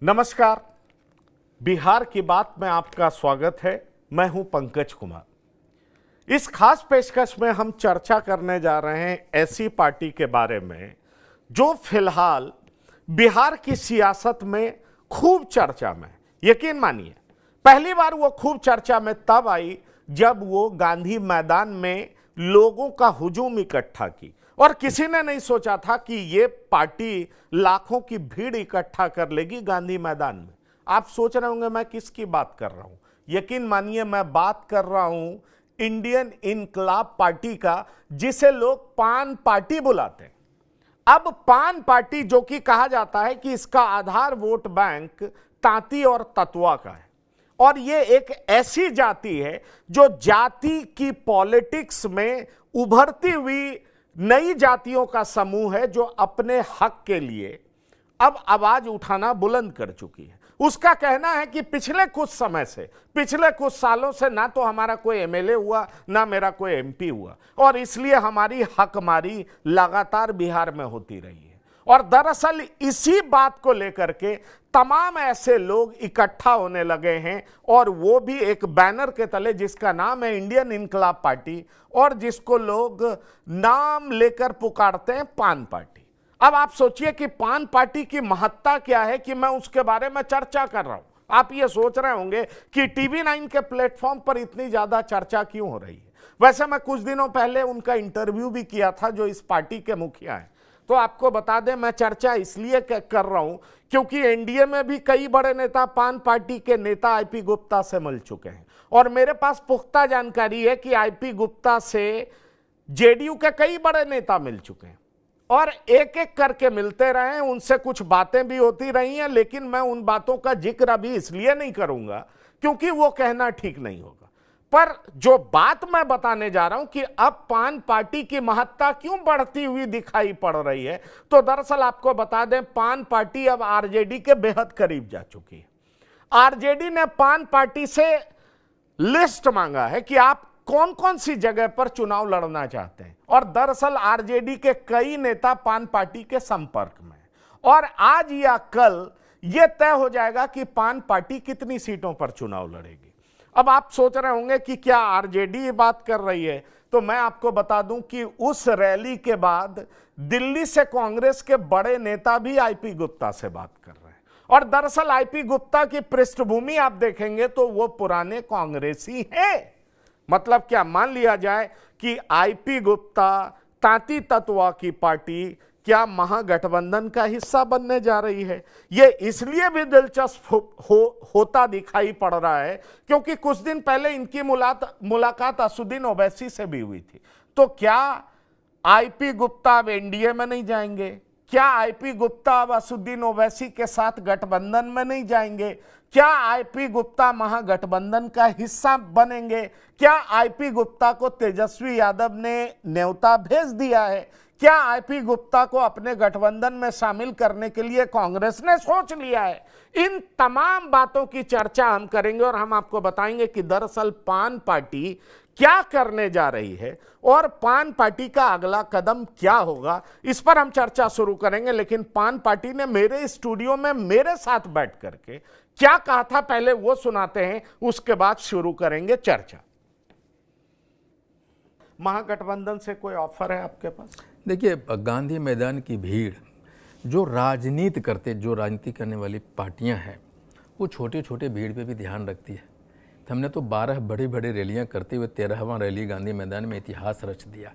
नमस्कार। बिहार की बात में आपका स्वागत है। मैं हूं पंकज कुमार। इस खास पेशकश में हम चर्चा करने जा रहे हैं ऐसी पार्टी के बारे में जो फिलहाल बिहार की सियासत में खूब चर्चा में। यकीन मानिए, पहली बार वो खूब चर्चा में तब आई जब वो गांधी मैदान में लोगों का हुजूम इकट्ठा की, और किसी ने नहीं सोचा था कि ये पार्टी लाखों की भीड़ इकट्ठा कर लेगी गांधी मैदान में। आप सोच रहे होंगे मैं किसकी बात कर रहा हूं। यकीन मानिए, मैं बात कर रहा हूं इंडियन इनकलाब पार्टी का, जिसे लोग पान पार्टी बुलाते हैं। अब पान पार्टी, जो कि कहा जाता है कि इसका आधार वोट बैंक तांती और ततवा का है, और ये एक ऐसी जाति है जो जाति की पॉलिटिक्स में उभरती हुई नई जातियों का समूह है, जो अपने हक के लिए अब आवाज उठाना बुलंद कर चुकी है। उसका कहना है कि पिछले कुछ समय से, पिछले कुछ सालों से ना तो हमारा कोई एमएलए हुआ, ना मेरा कोई एमपी हुआ, और इसलिए हमारी हकमारी लगातार बिहार में होती रही है। और दरअसल इसी बात को लेकर के तमाम ऐसे लोग इकट्ठा होने लगे हैं, और वो भी एक बैनर के तले जिसका नाम है इंडियन इनकलाब पार्टी, और जिसको लोग नाम लेकर पुकारते हैं पान पार्टी। अब आप सोचिए कि पान पार्टी की महत्ता क्या है कि मैं उसके बारे में चर्चा कर रहा हूं। आप ये सोच रहे होंगे कि टीवी 9 के प्लेटफॉर्म पर इतनी ज्यादा चर्चा क्यों हो रही है। वैसे मैं कुछ दिनों पहले उनका इंटरव्यू भी किया था, जो इस पार्टी के मुखिया हैं। तो आपको बता दें, मैं चर्चा इसलिए कर रहा हूं क्योंकि एनडीए में भी कई बड़े नेता पान पार्टी के नेता आईपी गुप्ता से मिल चुके हैं, और मेरे पास पुख्ता जानकारी है कि आईपी गुप्ता से जेडीयू के कई बड़े नेता मिल चुके हैं, और एक एक करके मिलते रहे हैं। उनसे कुछ बातें भी होती रही हैं, लेकिन मैं उन बातों का जिक्र अभी इसलिए नहीं करूंगा क्योंकि वो कहना ठीक नहीं होगा। पर जो बात मैं बताने जा रहा हूं कि अब पान पार्टी की महत्ता क्यों बढ़ती हुई दिखाई पड़ रही है, तो दरअसल आपको बता दें, पान पार्टी अब आरजेडी के बेहद करीब जा चुकी है। आरजेडी ने पान पार्टी से लिस्ट मांगा है कि आप कौन कौन सी जगह पर चुनाव लड़ना चाहते हैं, और दरअसल आरजेडी के कई नेता पान पार्टी के संपर्क में, और आज या कल यह तय हो जाएगा कि पान पार्टी कितनी सीटों पर चुनाव लड़ेगी। अब आप सोच रहे होंगे कि क्या आरजेडी ये बात कर रही है, तो मैं आपको बता दूं कि उस रैली के बाद दिल्ली से कांग्रेस के बड़े नेता भी आईपी गुप्ता से बात कर रहे हैं। और दरअसल आईपी गुप्ता की पृष्ठभूमि आप देखेंगे तो वो पुराने कांग्रेसी हैं। मतलब क्या, मान लिया जाए कि आईपी गुप्ता तांती ततवा की पार्टी क्या महागठबंधन का हिस्सा बनने जा रही है। यह इसलिए भी दिलचस्प होता दिखाई पड़ रहा है क्योंकि कुछ दिन पहले इनकी मुलाकात असुद्दीन ओवैसी से भी हुई थी। तो क्या आईपी गुप्ता अब एनडीए में नहीं जाएंगे? क्या आईपी गुप्ता अब असुद्दीन ओवैसी के साथ गठबंधन में नहीं जाएंगे? क्या आईपी गुप्ता महागठबंधन का हिस्सा बनेंगे? क्या आईपी गुप्ता को तेजस्वी यादव ने न्योता भेज दिया है? क्या आईपी गुप्ता को अपने गठबंधन में शामिल करने के लिए कांग्रेस ने सोच लिया है? इन तमाम बातों की चर्चा हम करेंगे, और हम आपको बताएंगे कि दरअसल पान पार्टी क्या करने जा रही है और पान पार्टी का अगला कदम क्या होगा। इस पर हम चर्चा शुरू करेंगे, लेकिन पान पार्टी ने मेरे स्टूडियो में मेरे साथ बैठ करके क्या कहा था, पहले वो सुनाते हैं, उसके बाद शुरू करेंगे चर्चा। महागठबंधन से कोई ऑफर है आपके पास? देखिए, गांधी मैदान की भीड़ जो राजनीति करने वाली पार्टियां हैं, वो छोटे छोटे भीड़ पे भी ध्यान रखती है। तो हमने तो 12 बड़ी बड़ी रैलियां करते हुए 13वां रैली गांधी मैदान में इतिहास रच दिया।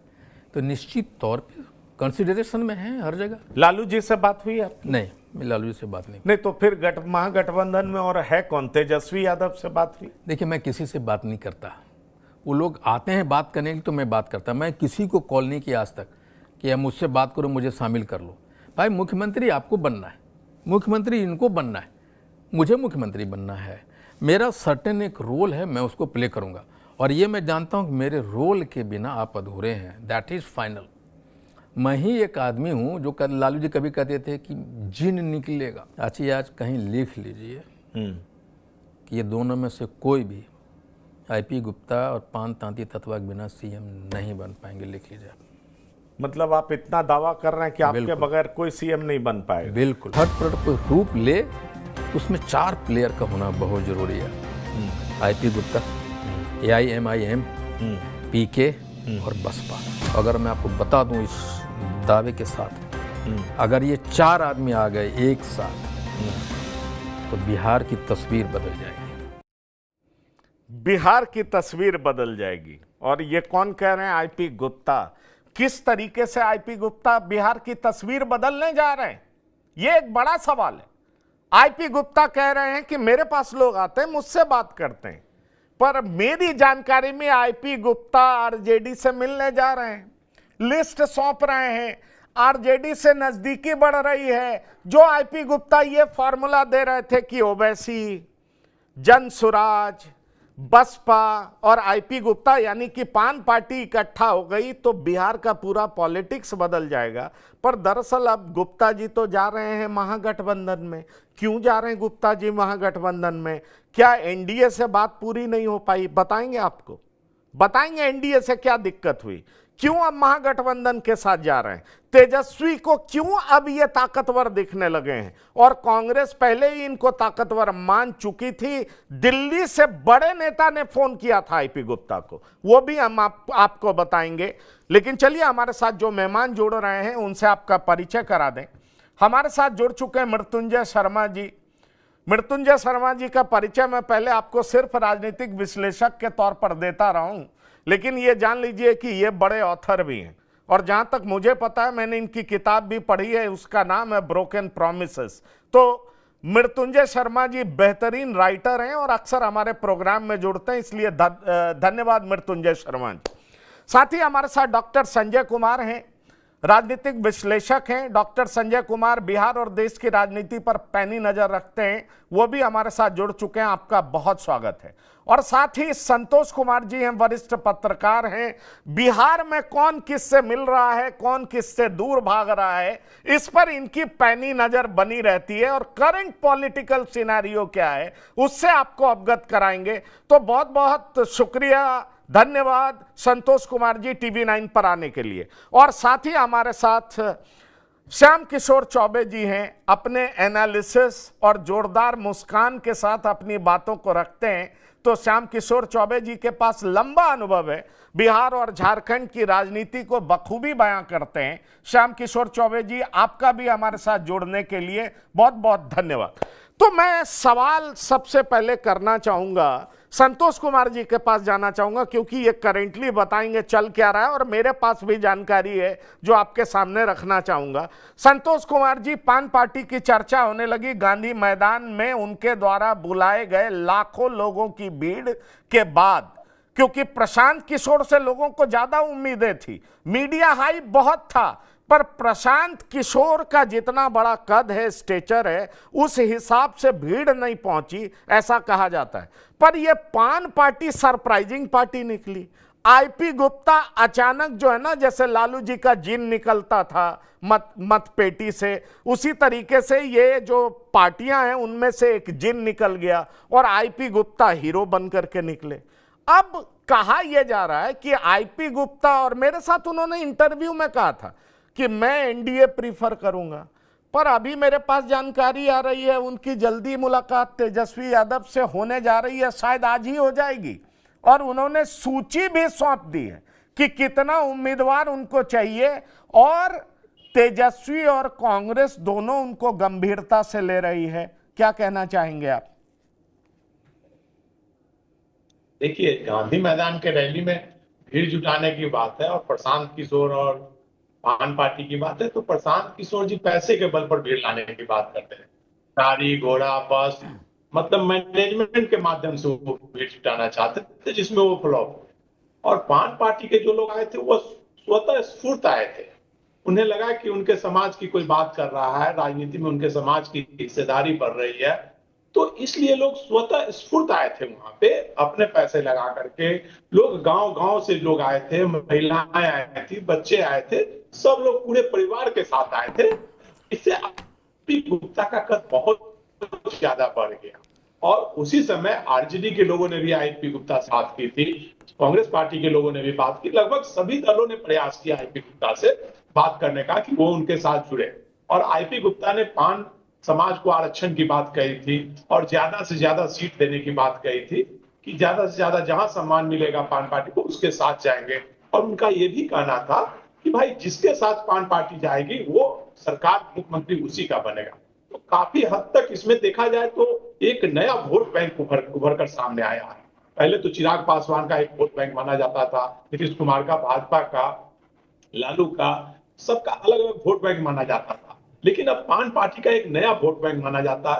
तो निश्चित तौर पे कंसिडरेशन में है हर जगह। लालू जी से बात हुई आपकी? नहीं, मैं लालू जी से बात नहीं। तो फिर महागठबंधन में और है कौन? तेजस्वी यादव से बात हुई? देखिए, मैं किसी से बात नहीं करता। वो लोग आते हैं बात करने के लिए तो मैं बात करता। मैं किसी को कॉल नहीं किया आज तक कि आप मुझसे बात करो, मुझे शामिल कर लो। भाई, मुख्यमंत्री आपको बनना है, मुख्यमंत्री इनको बनना है, मुझे मुख्यमंत्री बनना है। मेरा सर्टेन एक रोल है, मैं उसको प्ले करूंगा, और ये मैं जानता हूं कि मेरे रोल के बिना आप अधूरे हैं। That is final. मैं ही एक आदमी हूं जो लालू जी कभी कहते थे कि जिन निकलेगा। आज कहीं लिख लीजिए कि ये दोनों में से कोई भी आईपी गुप्ता और पान तांती ततवा के बिना सीएम नहीं बन पाएंगे। लिख लीजिए। मतलब आप इतना दावा कर रहे हैं कि आपके बिल्कुल। बगैर कोई सीएम नहीं बन पाएगा। बिल्कुल थर्ड फ्रंट को रूप ले तो उसमें 4 प्लेयर का होना बहुत जरूरी है। आईपी गुप्ता, AIMIM, PK और बसपा। अगर मैं आपको बता दूं इस दावे के साथ, अगर ये 4 आदमी आ गए एक साथ तो बिहार की तस्वीर बदल जाएगी। बिहार की तस्वीर बदल जाएगी। और ये कौन कह रहे हैं? आईपी गुप्ता। किस तरीके से आईपी गुप्ता बिहार की तस्वीर बदलने जा रहे हैं, ये एक बड़ा सवाल है। आईपी गुप्ता कह रहे हैं कि मेरे पास लोग आते हैं, मुझसे बात करते हैं, पर मेरी जानकारी में आईपी गुप्ता आरजेडी से मिलने जा रहे हैं, लिस्ट सौंप रहे हैं, आरजेडी से नजदीकी बढ़ रही है। जो आईपी गुप्ता ये फॉर्मूला दे रहे थे कि ओवैसी, जनसुराज, बसपा और आईपी गुप्ता यानी कि पान पार्टी इकट्ठा हो गई तो बिहार का पूरा पॉलिटिक्स बदल जाएगा। पर दरअसल अब गुप्ता जी तो जा रहे हैं महागठबंधन में। क्यों जा रहे हैं गुप्ता जी महागठबंधन में? क्या एनडीए से बात पूरी नहीं हो पाई? बताएंगे आपको, बताएंगे एनडीए से क्या दिक्कत हुई, क्यों अब महागठबंधन के साथ जा रहे हैं, तेजस्वी को क्यों अब ये ताकतवर दिखने लगे हैं। और कांग्रेस पहले ही इनको ताकतवर मान चुकी थी। दिल्ली से बड़े नेता ने फोन किया था आईपी गुप्ता को, वो भी हम आपको बताएंगे। लेकिन चलिए हमारे साथ जो मेहमान जुड़ रहे हैं उनसे आपका परिचय करा दें। हमारे साथ जुड़ चुके हैं मृत्युंजय शर्मा जी। मृत्युंजय शर्मा जी का परिचय मैं पहले आपको सिर्फ राजनीतिक विश्लेषक के तौर पर देता रहा हूं, लेकिन ये जान लीजिए कि ये बड़े ऑथर भी हैं। और जहां तक मुझे पता है, मैंने इनकी किताब भी पढ़ी है, उसका नाम है ब्रोकन प्रॉमिसेस। तो मृत्युंजय शर्मा जी बेहतरीन राइटर हैं और अक्सर हमारे प्रोग्राम में जुड़ते हैं, इसलिए धन्यवाद मृत्युंजय शर्मा जी। साथ ही हमारे साथ डॉक्टर संजय कुमार हैं, राजनीतिक विश्लेषक हैं। डॉक्टर संजय कुमार बिहार और देश की राजनीति पर पैनी नजर रखते हैं, वो भी हमारे साथ जुड़ चुके हैं। आपका बहुत स्वागत है। और साथ ही संतोष कुमार जी हैं, वरिष्ठ पत्रकार हैं। बिहार में कौन किससे मिल रहा है, कौन किससे दूर भाग रहा है, इस पर इनकी पैनी नजर बनी रहती है और करंट पॉलिटिकल सिनेरियो क्या है उससे आपको अवगत कराएंगे। तो बहुत बहुत शुक्रिया, धन्यवाद संतोष कुमार जी टीवी 9 पर आने के लिए। और साथ ही हमारे साथ श्याम किशोर चौबे जी हैं, अपने एनालिसिस और जोरदार मुस्कान के साथ अपनी बातों को रखते हैं। तो श्याम किशोर चौबे जी के पास लंबा अनुभव है, बिहार और झारखंड की राजनीति को बखूबी बयां करते हैं। श्याम किशोर चौबे जी, आपका भी हमारे साथ जुड़ने के लिए बहुत बहुत धन्यवाद। तो मैं सवाल सबसे पहले करना चाहूंगा, संतोष कुमार जी के पास जाना चाहूंगा, क्योंकि ये करेंटली बताएंगे चल क्या रहा है और मेरे पास भी जानकारी है जो आपके सामने रखना चाहूंगा। संतोष कुमार जी, पान पार्टी की चर्चा होने लगी गांधी मैदान में उनके द्वारा बुलाए गए लाखों लोगों की भीड़ के बाद, क्योंकि प्रशांत किशोर से लोगों को ज्यादा उम्मीदें थी, मीडिया हाइप बहुत था, पर प्रशांत किशोर का जितना बड़ा कद है, स्टेचर है, उस हिसाब से भीड़ नहीं पहुंची, ऐसा कहा जाता है। पर यह पान पार्टी सरप्राइजिंग पार्टी निकली। आईपी गुप्ता अचानक जो है ना, जैसे लालू जी का जिन निकलता था मत पेटी से, उसी तरीके से ये जो पार्टियां हैं उनमें से एक जिन निकल गया और आईपी गुप्ता हीरो बनकर के निकले। अब कहा यह जा रहा है कि आईपी गुप्ता, और मेरे साथ उन्होंने इंटरव्यू में कहा था कि मैं एनडीए प्रीफर करूंगा, पर अभी मेरे पास जानकारी आ रही है उनकी जल्दी मुलाकात तेजस्वी यादव से होने जा रही है, शायद आज ही हो जाएगी। और उन्होंने सूची भी सौंप दी है कि कितना उम्मीदवार उनको चाहिए, और तेजस्वी और कांग्रेस दोनों उनको गंभीरता से ले रही है। क्या कहना चाहेंगे आप? देखिए, गांधी मैदान के रैली में भीड़ जुटाने की बात है और प्रशांत किशोर और पान पार्टी की बात है, तो प्रशांत किशोर जी पैसे के बल पर भीड़ लाने की बात करते हैं। गाड़ी घोड़ा बस, मतलब मैनेजमेंट के माध्यम से वो भीड़ जुटाना चाहते थे, जिसमें वो फ्लॉप हुए। और पान पार्टी के जो लोग आए थे वो स्वतः स्फूर्त आए थे। उन्हें लगा कि उनके समाज की कोई बात कर रहा है, राजनीति में उनके समाज की हिस्सेदारी बढ़ रही है, तो इसलिए लोग स्वतः स्फूर्त आए थे वहां पे, अपने पैसे लगा करके। लोग गांव गांव से लोग आए थे, महिलाएं आई थी, बच्चे आए थे, सब लोग पूरे परिवार के साथ आए थे। इससे आईपी गुप्ता का कद बहुत ज्यादा बढ़ गया। और उसी समय आरजेडी के लोगों ने भी आईपी गुप्ता से बात की थी, कांग्रेस पार्टी के लोगों ने भी बात की, लगभग सभी दलों ने प्रयास किया आईपी गुप्ता से बात करने का कि वो उनके साथ जुड़े। और आईपी गुप्ता ने पान समाज को आरक्षण की बात कही थी और ज्यादा से ज्यादा सीट देने की बात कही थी कि ज्यादा से ज्यादा जहां सम्मान मिलेगा पान पार्टी को उसके साथ जाएंगे। और उनका यह भी कहना था कि भाई जिसके साथ पान पार्टी जाएगी वो सरकार मुख्यमंत्री उसी का बनेगा। तो काफी हद तक इसमें देखा जाए तो एक नया वोट बैंक उभर कर सामने आया है। पहले तो चिराग पासवान का एक वोट बैंक माना जाता था, नीतीश कुमार का, भाजपा का, लालू का, सबका अलग अलग वोट बैंक माना जाता था। लेकिन अब पान पार्टी का एक नया वोट बैंक माना जाता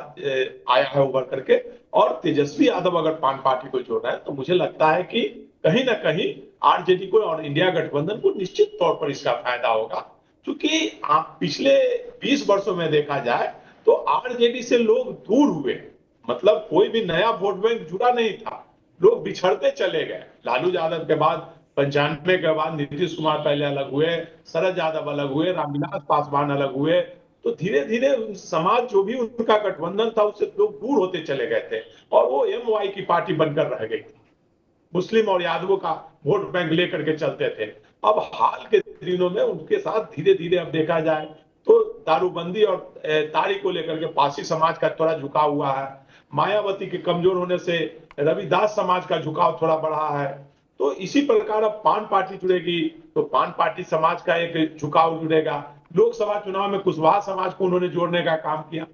आया है उभर करके। और तेजस्वी यादव अगर पान पार्टी को जोड़ रहा है तो मुझे लगता है कि कहीं ना कहीं आरजेडी को और इंडिया गठबंधन को निश्चित तौर पर इसका फायदा होगा। क्योंकि आप पिछले 20 वर्षों में देखा जाए तो आरजेडी से लोग दूर हुए, मतलब कोई भी नया वोट बैंक जुड़ा नहीं था, लोग बिछड़ते चले गए। लालू यादव के बाद 95 के बाद नीतीश कुमार पहले अलग हुए, शरद यादव अलग हुए, रामविलास पासवान अलग हुए, तो धीरे धीरे समाज जो भी उनका गठबंधन था उससे लोग दूर होते चले गए थे और वो एमवाई की पार्टी बनकर रह गई थी, मुस्लिम और यादवों का वोट बैंक लेकर के चलते थे। अब हाल के दिनों में उनके साथ धीरे धीरे अब देखा जाए तो दारूबंदी और ताड़ी को लेकर के पारसी समाज का थोड़ा झुकाव हुआ है, मायावती के कमजोर होने से रविदास समाज का झुकाव थोड़ा बढ़ा है। तो इसी प्रकार अब पान पार्टी जुड़ेगी तो पान पार्टी समाज का एक झुकाव जुड़ेगा। लोकसभा चुनाव में कुशवाहा समाज को उन्होंने जोड़ने का काम किया।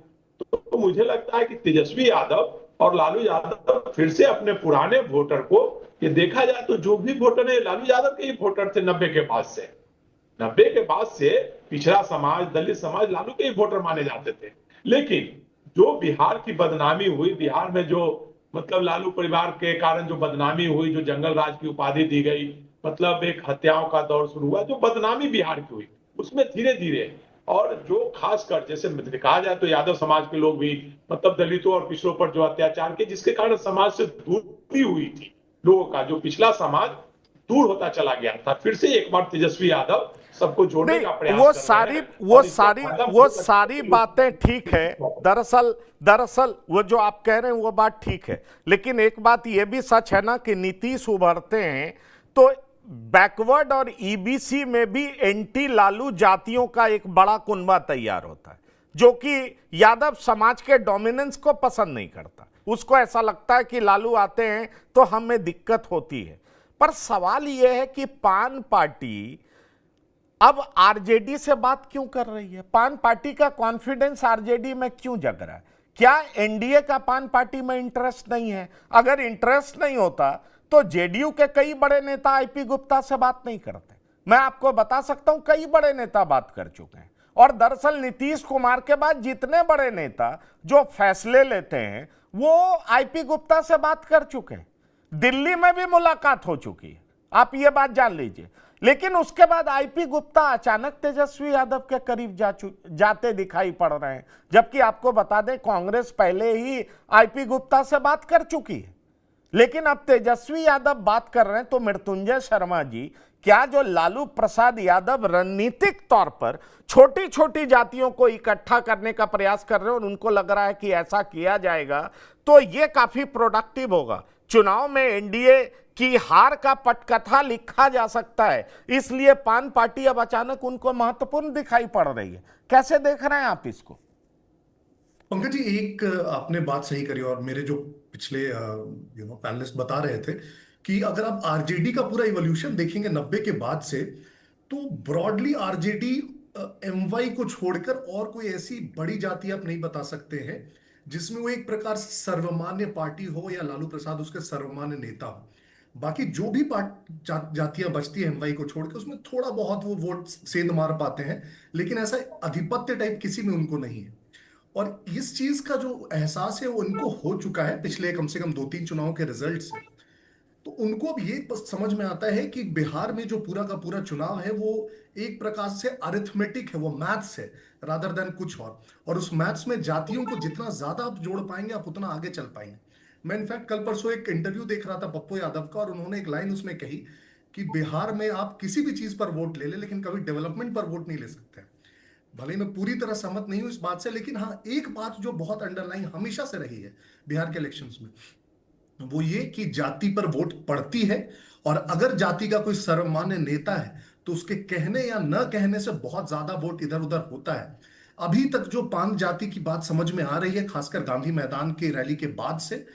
तो मुझे लगता है कि तेजस्वी यादव और लालू यादव फिर से अपने पुराने वोटर को, ये देखा जाए तो जो भी वोटर है लालू यादव के ही वोटर थे 90 के बाद से, 90 के बाद से पिछड़ा समाज, दलित समाज लालू के ही वोटर माने जाते थे। लेकिन जो बिहार की बदनामी हुई, बिहार में जो मतलब लालू परिवार के कारण जो बदनामी हुई, जो जंगल राज की उपाधि दी गई, मतलब एक हत्याओं का दौर शुरू हुआ, जो बदनामी बिहार की हुई, उसमें धीरे धीरे और जो खासकर जैसे कहा जाए तो यादव समाज के लोग भी मतलब दलितों और पिछड़ों पर जो अत्याचार के, जिसके कारण समाज से दूरी हुई थी लोगों का, जो पिछला समाज दूर होता चला गया था, फिर से एक बार तेजस्वी यादव सबको जोड़ने का प्रयास कर रहे हैं। वो सारी बातें ठीक है। दरअसल वो जो आप कह रहे हैं वो बात ठीक है, लेकिन एक बात ये भी सच है ना कि नीतीश उभरते हैं तो बैकवर्ड और ईबीसी में भी एंटी लालू जातियों का एक बड़ा कुनबा तैयार होता है, जो कि यादव समाज के डोमिनेंस को पसंद नहीं करता। उसको ऐसा लगता है कि लालू आते हैं तो हमें दिक्कत होती है। पर सवाल यह है कि पान पार्टी अब आरजेडी से बात क्यों कर रही है? पान पार्टी का कॉन्फिडेंस आरजेडी में क्यों जग रहा है? क्या एनडीए का पान पार्टी में इंटरेस्ट नहीं है? अगर इंटरेस्ट नहीं होता तो जेडीयू के कई बड़े नेता आईपी गुप्ता से बात नहीं करते। मैं आपको बता सकता हूं कई बड़े नेता बात कर चुके हैं। और दरअसल नीतीश कुमार के बाद जितने बड़े नेता जो फैसले लेते हैं वो आईपी गुप्ता से बात कर चुके हैं। दिल्ली में भी मुलाकात हो चुकी है, आप ये बात जान लीजिए। लेकिन उसके बाद आईपी गुप्ता अचानक तेजस्वी यादव के करीब जाते दिखाई पड़ रहे हैं, जबकि आपको बता दें कांग्रेस पहले ही आईपी गुप्ता से बात कर चुकी है। लेकिन अब तेजस्वी यादव बात कर रहे हैं तो मृत्युंजय शर्मा जी, क्या जो लालू प्रसाद यादव रणनीतिक तौर पर छोटी छोटी जातियों को इकट्ठा करने का प्रयास कर रहे हैं और उनको लग रहा है कि ऐसा किया जाएगा तो ये काफी प्रोडक्टिव होगा, चुनाव में एनडीए की हार का पटकथा लिखा जा सकता है, इसलिए पान पार्टी अब अचानक उनको महत्वपूर्ण दिखाई पड़ रही है। कैसे देख रहे हैं आप इसको? पंकज जी, एक आपने बात सही करी और मेरे जो पिछले पैनलिस्ट बता रहे थे कि अगर आप आरजेडी का पूरा इवोल्यूशन देखेंगे 90 के बाद से, तो ब्रॉडली आरजेडी एमवाई को छोड़कर और कोई ऐसी बड़ी जाति आप नहीं बता सकते हैं जिसमें वो एक प्रकार से सर्वमान्य पार्टी हो या लालू प्रसाद उसके सर्वमान्य नेता हो। बाकी जो भी जातियां बचती है एमवाई को छोड़कर, उसमें थोड़ा बहुत वो वोट सेंध मार पाते हैं, लेकिन ऐसा आधिपत्य टाइप किसी में उनको नहीं है। और इस चीज का जो एहसास है वो उनको हो चुका है पिछले कम से कम 2-3 चुनाव के रिजल्ट से। तो उनको अब ये समझ में आता है कि बिहार में जो पूरा का पूरा चुनाव है वो एक प्रकार से अरिथमेटिक है, वो मैथ्स है रादर देन कुछ और उस मैथ्स में जातियों को जितना ज्यादा आप जोड़ पाएंगे आप उतना आगे चल पाएंगे। मैं इनफैक्ट कल परसों एक इंटरव्यू देख रहा था पप्पू यादव का, और उन्होंने एक लाइन उसमें कही कि बिहार में आप किसी भी चीज पर वोट ले लें लेकिन कभी डेवलपमेंट पर वोट नहीं ले सकते। भले ही मैं पूरी तरह सहमत नहीं हूं इस बात से, लेकिन हाँ एक बात जो बहुत अंडरलाइन हमेशा से रही है बिहार के इलेक्शंस में, वो ये कि जाति पर वोट पड़ती है, और अगर जाति का कोई सर्वमान्य नेता है तो उसके कहने या न कहने से बहुत ज्यादा वोट इधर उधर होता है। अभी तक जो पांच जाति की बात समझ में आ रही है, खासकर गांधी मैदान की रैली के बाद से,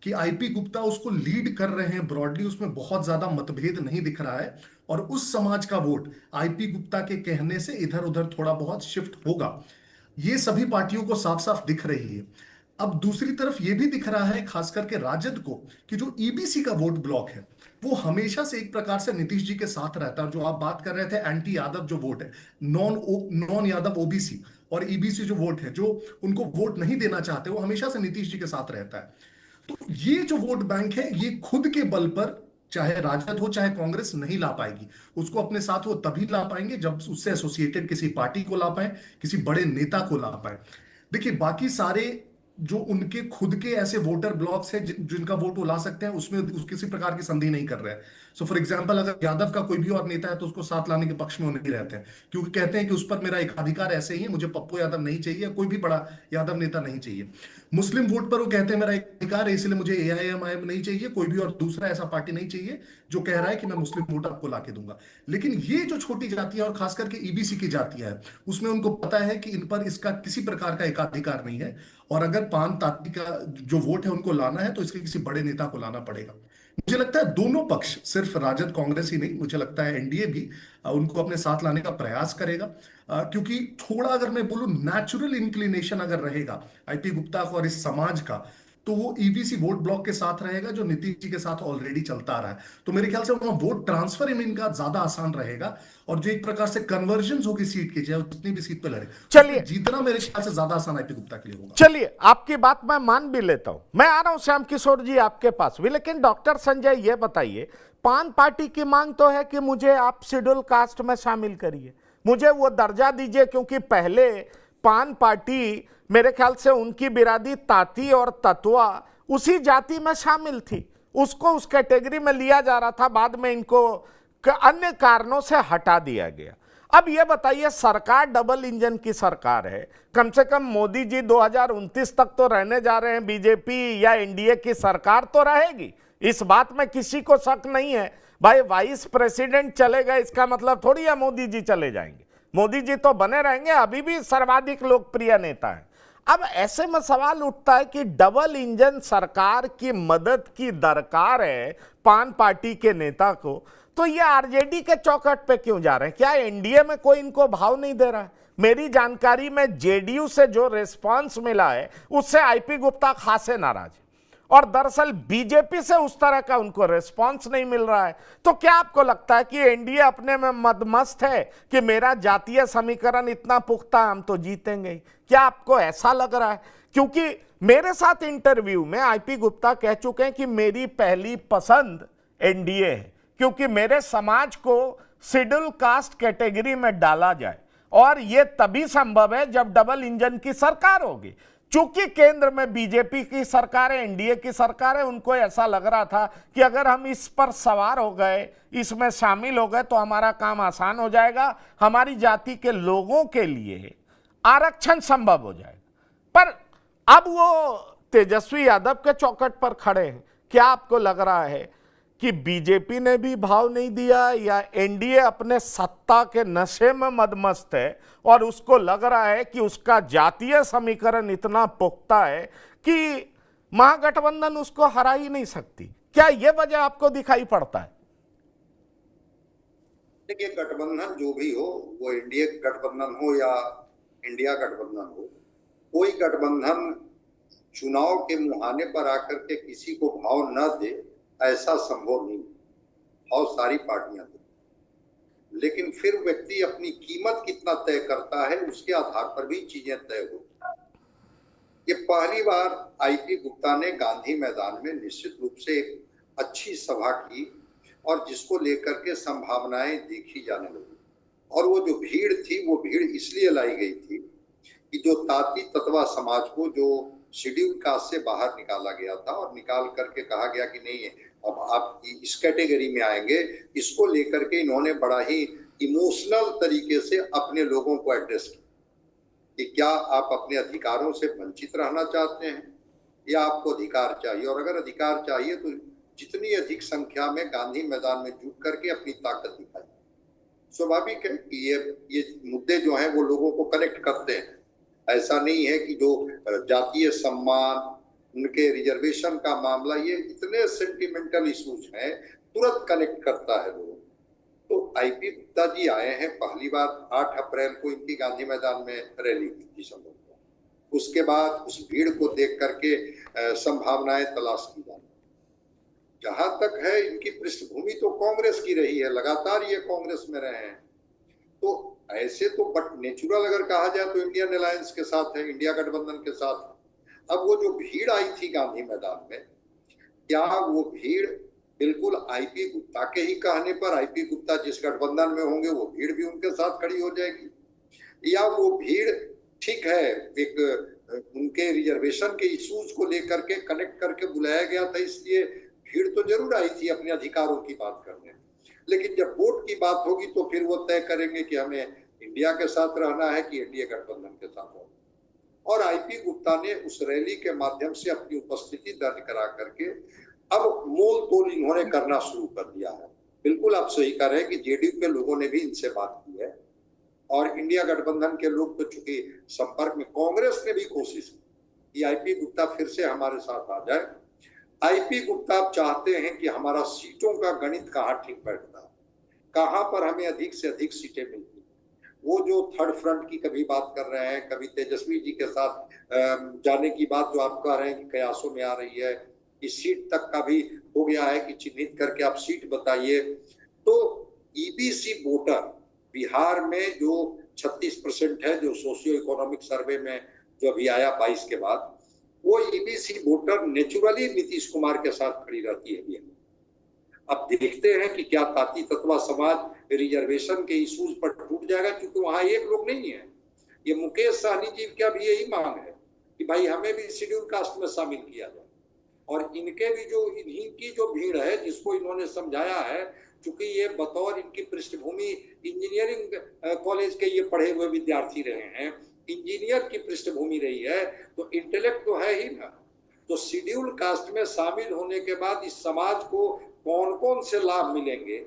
कि आईपी गुप्ता उसको लीड कर रहे हैं ब्रॉडली, उसमें बहुत ज्यादा मतभेद नहीं दिख रहा है, और उस समाज का वोट आईपी गुप्ता के कहने से इधर उधर थोड़ा बहुत शिफ्ट होगा, ये सभी पार्टियों को साफ साफ दिख रही है। अब दूसरी तरफ ये भी दिख रहा है खास करके राजद को, कि जो ईबीसी का वोट ब्लॉक है वो हमेशा से एक प्रकार से नीतीश जी के साथ रहता है। जो आप बात कर रहे थे एंटी यादव जो वोट है, नॉन यादव ओबीसी और ईबीसी जो वोट है, जो उनको वोट नहीं देना चाहते, वो हमेशा से नीतीश जी के साथ रहता है। तो ये जो वोट बैंक है ये खुद के बल पर, चाहे राजद हो चाहे कांग्रेस, नहीं ला पाएगी। उसको अपने साथ वो तभी ला पाएंगे जब उससे एसोसिएटेड किसी पार्टी को ला पाए, किसी बड़े नेता को ला पाए। देखिए बाकी सारे जो उनके खुद के ऐसे वोटर ब्लॉक्स हैं जिनका वोट वो ला सकते हैं, उसमें किसी प्रकार की संधि नहीं कर रहे हैं। सो फॉर एग्जांपल अगर यादव का कोई भी और नेता है तो उसको साथ लाने के पक्ष में वो नहीं रहते हैं, क्योंकि कहते हैं कि उस पर मेरा एकाधिकार ऐसे ही है, मुझे पप्पू यादव नहीं चाहिए, कोई भी बड़ा यादव नेता नहीं चाहिए। मुस्लिम वोट पर वो कहते हैं मेरा एक अधिकार है, इसलिए मुझे एआईएमआईएम नहीं चाहिए, कोई भी और दूसरा ऐसा पार्टी नहीं चाहिए जो कह रहा है कि मैं मुस्लिम वोट आपको लाके दूंगा। लेकिन ये जो छोटी जातियां और खास करके ईबीसी की जातियां हैं, उसमें उनको पता है कि इन पर इसका किसी प्रकार का एकाधिकार नहीं है, और अगर पान ताती का जो वोट है उनको लाना है तो इसके किसी बड़े नेता को लाना पड़ेगा। मुझे लगता है दोनों पक्ष, सिर्फ राजद कांग्रेस ही नहीं, मुझे लगता है एनडीए भी उनको अपने साथ लाने का प्रयास करेगा, क्योंकि थोड़ा अगर मैं बोलूं नेचुरल इंक्लिनेशन अगर रहेगा आईपी गुप्ता को और इस समाज का, तो वो ईबीसी वोट ब्लॉक के साथ रहेगा जो नीतीश जी के साथ ऑलरेडी चलता आ रहा है। तो मेरे ख्याल से वहां वोट ट्रांसफर इनका ज्यादा आसान रहेगा, और जो एक प्रकार से कन्वर्जन होगी सीट की, चाहे जितनी भी सीट पे लड़े, चलिए जीतना मेरे ख्याल से ज्यादा आसान आईपी गुप्ता के लिए होगा। चलिए आपकी बात मैं मान भी लेता हूं, मैं आ रहा हूं श्याम किशोर जी आपके पास भी, लेकिन डॉक्टर संजय ये बताइए, पान पार्टी की मांग तो है कि मुझे आप शेड्यूल कास्ट में शामिल करिए, मुझे वो दर्जा दीजिए, क्योंकि पहले पान पार्टी मेरे ख्याल से उनकी बिरादी ताती और तत्वा उसी जाति में शामिल थी, उसको उस कैटेगरी में लिया जा रहा था, बाद में इनको अन्य कारणों से हटा दिया गया। अब यह बताइए, सरकार डबल इंजन की सरकार है, कम से कम मोदी जी 2029 तक तो रहने जा रहे हैं, बीजेपी या एनडीए की सरकार तो रहेगी, इस बात में किसी को शक नहीं है। भाई वाइस प्रेसिडेंट चले गए इसका मतलब थोड़ी है मोदी जी चले जाएंगे, मोदी जी तो बने रहेंगे, अभी भी सर्वाधिक लोकप्रिय नेता है। अब ऐसे में सवाल उठता है कि डबल इंजन सरकार की मदद की दरकार है पान पार्टी के नेता को, तो ये आरजेडी के चौखट पे क्यों जा रहे हैं? क्या एनडीए में कोई इनको भाव नहीं दे रहा है? मेरी जानकारी में जेडीयू से जो रिस्पांस मिला है उससे आईपी गुप्ता खासे नाराज है, और दरअसल बीजेपी से उस तरह का उनको रिस्पांस नहीं मिल रहा है। तो क्या आपको लगता है कि एनडीए अपने में मदमस्त है कि मेरा जातीय समीकरण इतना पुख्ता है, हम तो जीतेंगे ही? क्या आपको ऐसा लग रहा है? क्योंकि मेरे साथ इंटरव्यू में आईपी गुप्ता कह चुके हैं कि मेरी पहली पसंद एनडीए है, क्योंकि मेरे समाज को शेड्यूल कास्ट कैटेगरी में डाला जाए, और यह तभी संभव है जब डबल इंजन की सरकार होगी। चूंकि केंद्र में बीजेपी की सरकार है, एनडीए की सरकार है, उनको ऐसा लग रहा था कि अगर हम इस पर सवार हो गए, इसमें शामिल हो गए, तो हमारा काम आसान हो जाएगा, हमारी जाति के लोगों के लिए आरक्षण संभव हो जाएगा। पर अब वो तेजस्वी यादव के चौखट पर खड़े हैं। क्या आपको लग रहा है कि बीजेपी ने भी भाव नहीं दिया, या एनडीए अपने सत्ता के नशे में मदमस्त है और उसको लग रहा है कि उसका जातीय समीकरण इतना पुख्ता है कि महागठबंधन उसको हरा ही नहीं सकती? क्या यह वजह आपको दिखाई पड़ता है? देखिए, गठबंधन जो भी हो, वो एनडीए गठबंधन हो या इंडिया गठबंधन हो, कोई गठबंधन चुनाव के मुहाने पर आकर के किसी को भाव न दे, ऐसा संभव नहीं। भाव सारी पार्टियां देती, लेकिन फिर व्यक्ति अपनी कीमत कितना तय करता है उसके आधार पर भी चीजें तय होती। ये पहली बार आईपी गुप्ता ने गांधी मैदान में निश्चित रूप से एक अच्छी सभा की, और जिसको लेकर के संभावनाएं देखी जाने लगी। और वो जो भीड़ थी, वो भीड़ इसलिए लाई गई थी कि जो ताती तत्वा समाज को जो शेड्यूल कास्ट से बाहर निकाला गया था, और निकाल करके कहा गया कि नहीं अब आप इस कैटेगरी में आएंगे, इसको लेकर के इन्होंने बड़ा ही इमोशनल तरीके से अपने लोगों को एड्रेस किया। कि क्या आप अपने अधिकारों से वंचित रहना चाहते हैं या आपको अधिकार चाहिए, और अगर अधिकार चाहिए तो जितनी अधिक संख्या में गांधी मैदान में जुट करके अपनी ताकत दिखाई। स्वाभाविक है कि ये मुद्दे जो हैं वो लोगों को कनेक्ट करते हैं। ऐसा नहीं है कि जो जातीय सम्मान, उनके रिजर्वेशन का मामला, ये इतने सेंटिमेंटल इश्यूज हैं, तुरंत कनेक्ट करता है लोगों। तो आईपी गुप्ता जी आए हैं, पहली बार 8 अप्रैल को इनकी गांधी मैदान में रैली हुई थी संभव। उसके बाद उस भीड़ को देख करके संभावनाएं तलाश की जाती। जहां तक है इनकी पृष्ठभूमि तो कांग्रेस की रही है, लगातार ये कांग्रेस में रहे हैं, तो ऐसे तो बट नेचुरल अगर कहा जाए तो इंडियन अलायंस के साथ है, इंडिया गठबंधन के साथ। अब वो जो भीड़ आई थी गांधी मैदान में, क्या वो भीड़ बिल्कुल आईपी गुप्ता के ही कहने पर, आईपी गुप्ता जिस गठबंधन में होंगे वो भीड़ भी उनके साथ खड़ी हो जाएगी, या वो भीड़ ठीक है एक उनके रिजर्वेशन के इश्यूज को लेकर के कनेक्ट करके बुलाया गया था, इसलिए भीड़ तो जरूर आई थी अपने अधिकारों की बात करने, लेकिन जब वोट की बात होगी तो फिर वो तय करेंगे कि हमें इंडिया के साथ रहना है कि एनडीए गठबंधन के साथ रहना। और आईपी गुप्ता ने उस रैली के माध्यम से अपनी उपस्थिति दर्ज करा करके अब मोल तोल इन्होंने करना शुरू कर दिया है। बिल्कुल आप सही कह रहे हैं कि जेडीयू के लोगों ने भी इनसे बात की है, और इंडिया गठबंधन के लोग तो चूंकि संपर्क में, कांग्रेस ने भी कोशिश की कि आईपी गुप्ता फिर से हमारे साथ आ जाए। आईपी गुप्ता चाहते हैं कि हमारा सीटों का गणित कहाँ ठीक बैठता है, कहाँ पर हमें अधिक से अधिक सीटें मिलती। वो जो थर्ड फ्रंट की कभी बात कर रहे हैं, कभी तेजस्वी जी के साथ जाने की बात जो आप कह रहे हैं कि कयासों में आ रही है, इस सीट तक का भी हो गया है कि चिन्हित करके आप सीट बताइए। तो ईबीसी वोटर बिहार में जो 36% है, जो सोशियो इकोनॉमिक सर्वे में जो अभी आया 22 के बाद, वो EBC voter naturally Nitish Kumar के साथ खड़ी रहती है। अब देखते हैं कि क्या ताती तत्वा समाज रिजर्वेशन के इश्यूज पर टूट जाएगा, क्योंकि वहां एक लोग नहीं है। ये मुकेश सहनी जी का भी यही मांग है कि भाई हमें भी शेड्यूल कास्ट में शामिल किया जाए, और इनके भी जो इन्हीं की जो भीड़ है जिसको इन्होंने समझाया है, चूंकि ये बतौर इनकी पृष्ठभूमि इंजीनियरिंग कॉलेज के ये पढ़े हुए विद्यार्थी रहे हैं, इंजीनियर की पृष्ठभूमि रही है, तो इंटेलेक्ट तो है ही ना। तो शेड्यूल कास्ट में शामिल होने के बाद इस समाज को कौन कौन से लाभ मिलेंगे,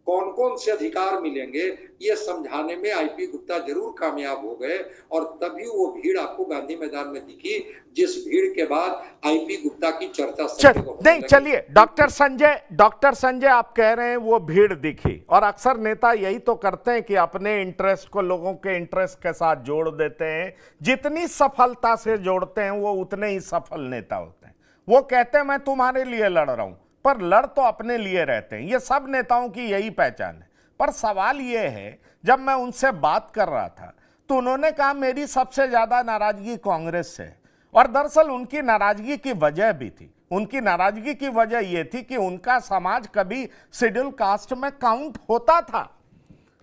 कौन कौन से अधिकार मिलेंगे, ये समझाने में आईपी गुप्ता जरूर कामयाब हो गए, और तभी वो भीड़ आपको गांधी मैदान में दिखी, जिस भीड़ के बाद आईपी गुप्ता की चर्चा नहीं। चलिए डॉक्टर संजय आप कह रहे हैं वो भीड़ दिखी, और अक्सर नेता यही तो करते हैं कि अपने इंटरेस्ट को लोगों के इंटरेस्ट के साथ जोड़ देते हैं। जितनी सफलता से जोड़ते हैं वो उतने ही सफल नेता होते हैं। वो कहते हैं मैं तुम्हारे लिए लड़ रहा हूं, पर लड़ तो अपने लिए रहते हैं। ये सब नेताओं की यही पहचान है। पर सवाल ये है, जब मैं उनसे बात कर रहा था तो उन्होंने कहा मेरी सबसे ज्यादा नाराजगी कांग्रेस से है, और दरअसल उनकी नाराजगी की वजह भी थी। उनकी नाराजगी की वजह यह थी कि उनका समाज कभी शेड्यूल कास्ट में काउंट होता था,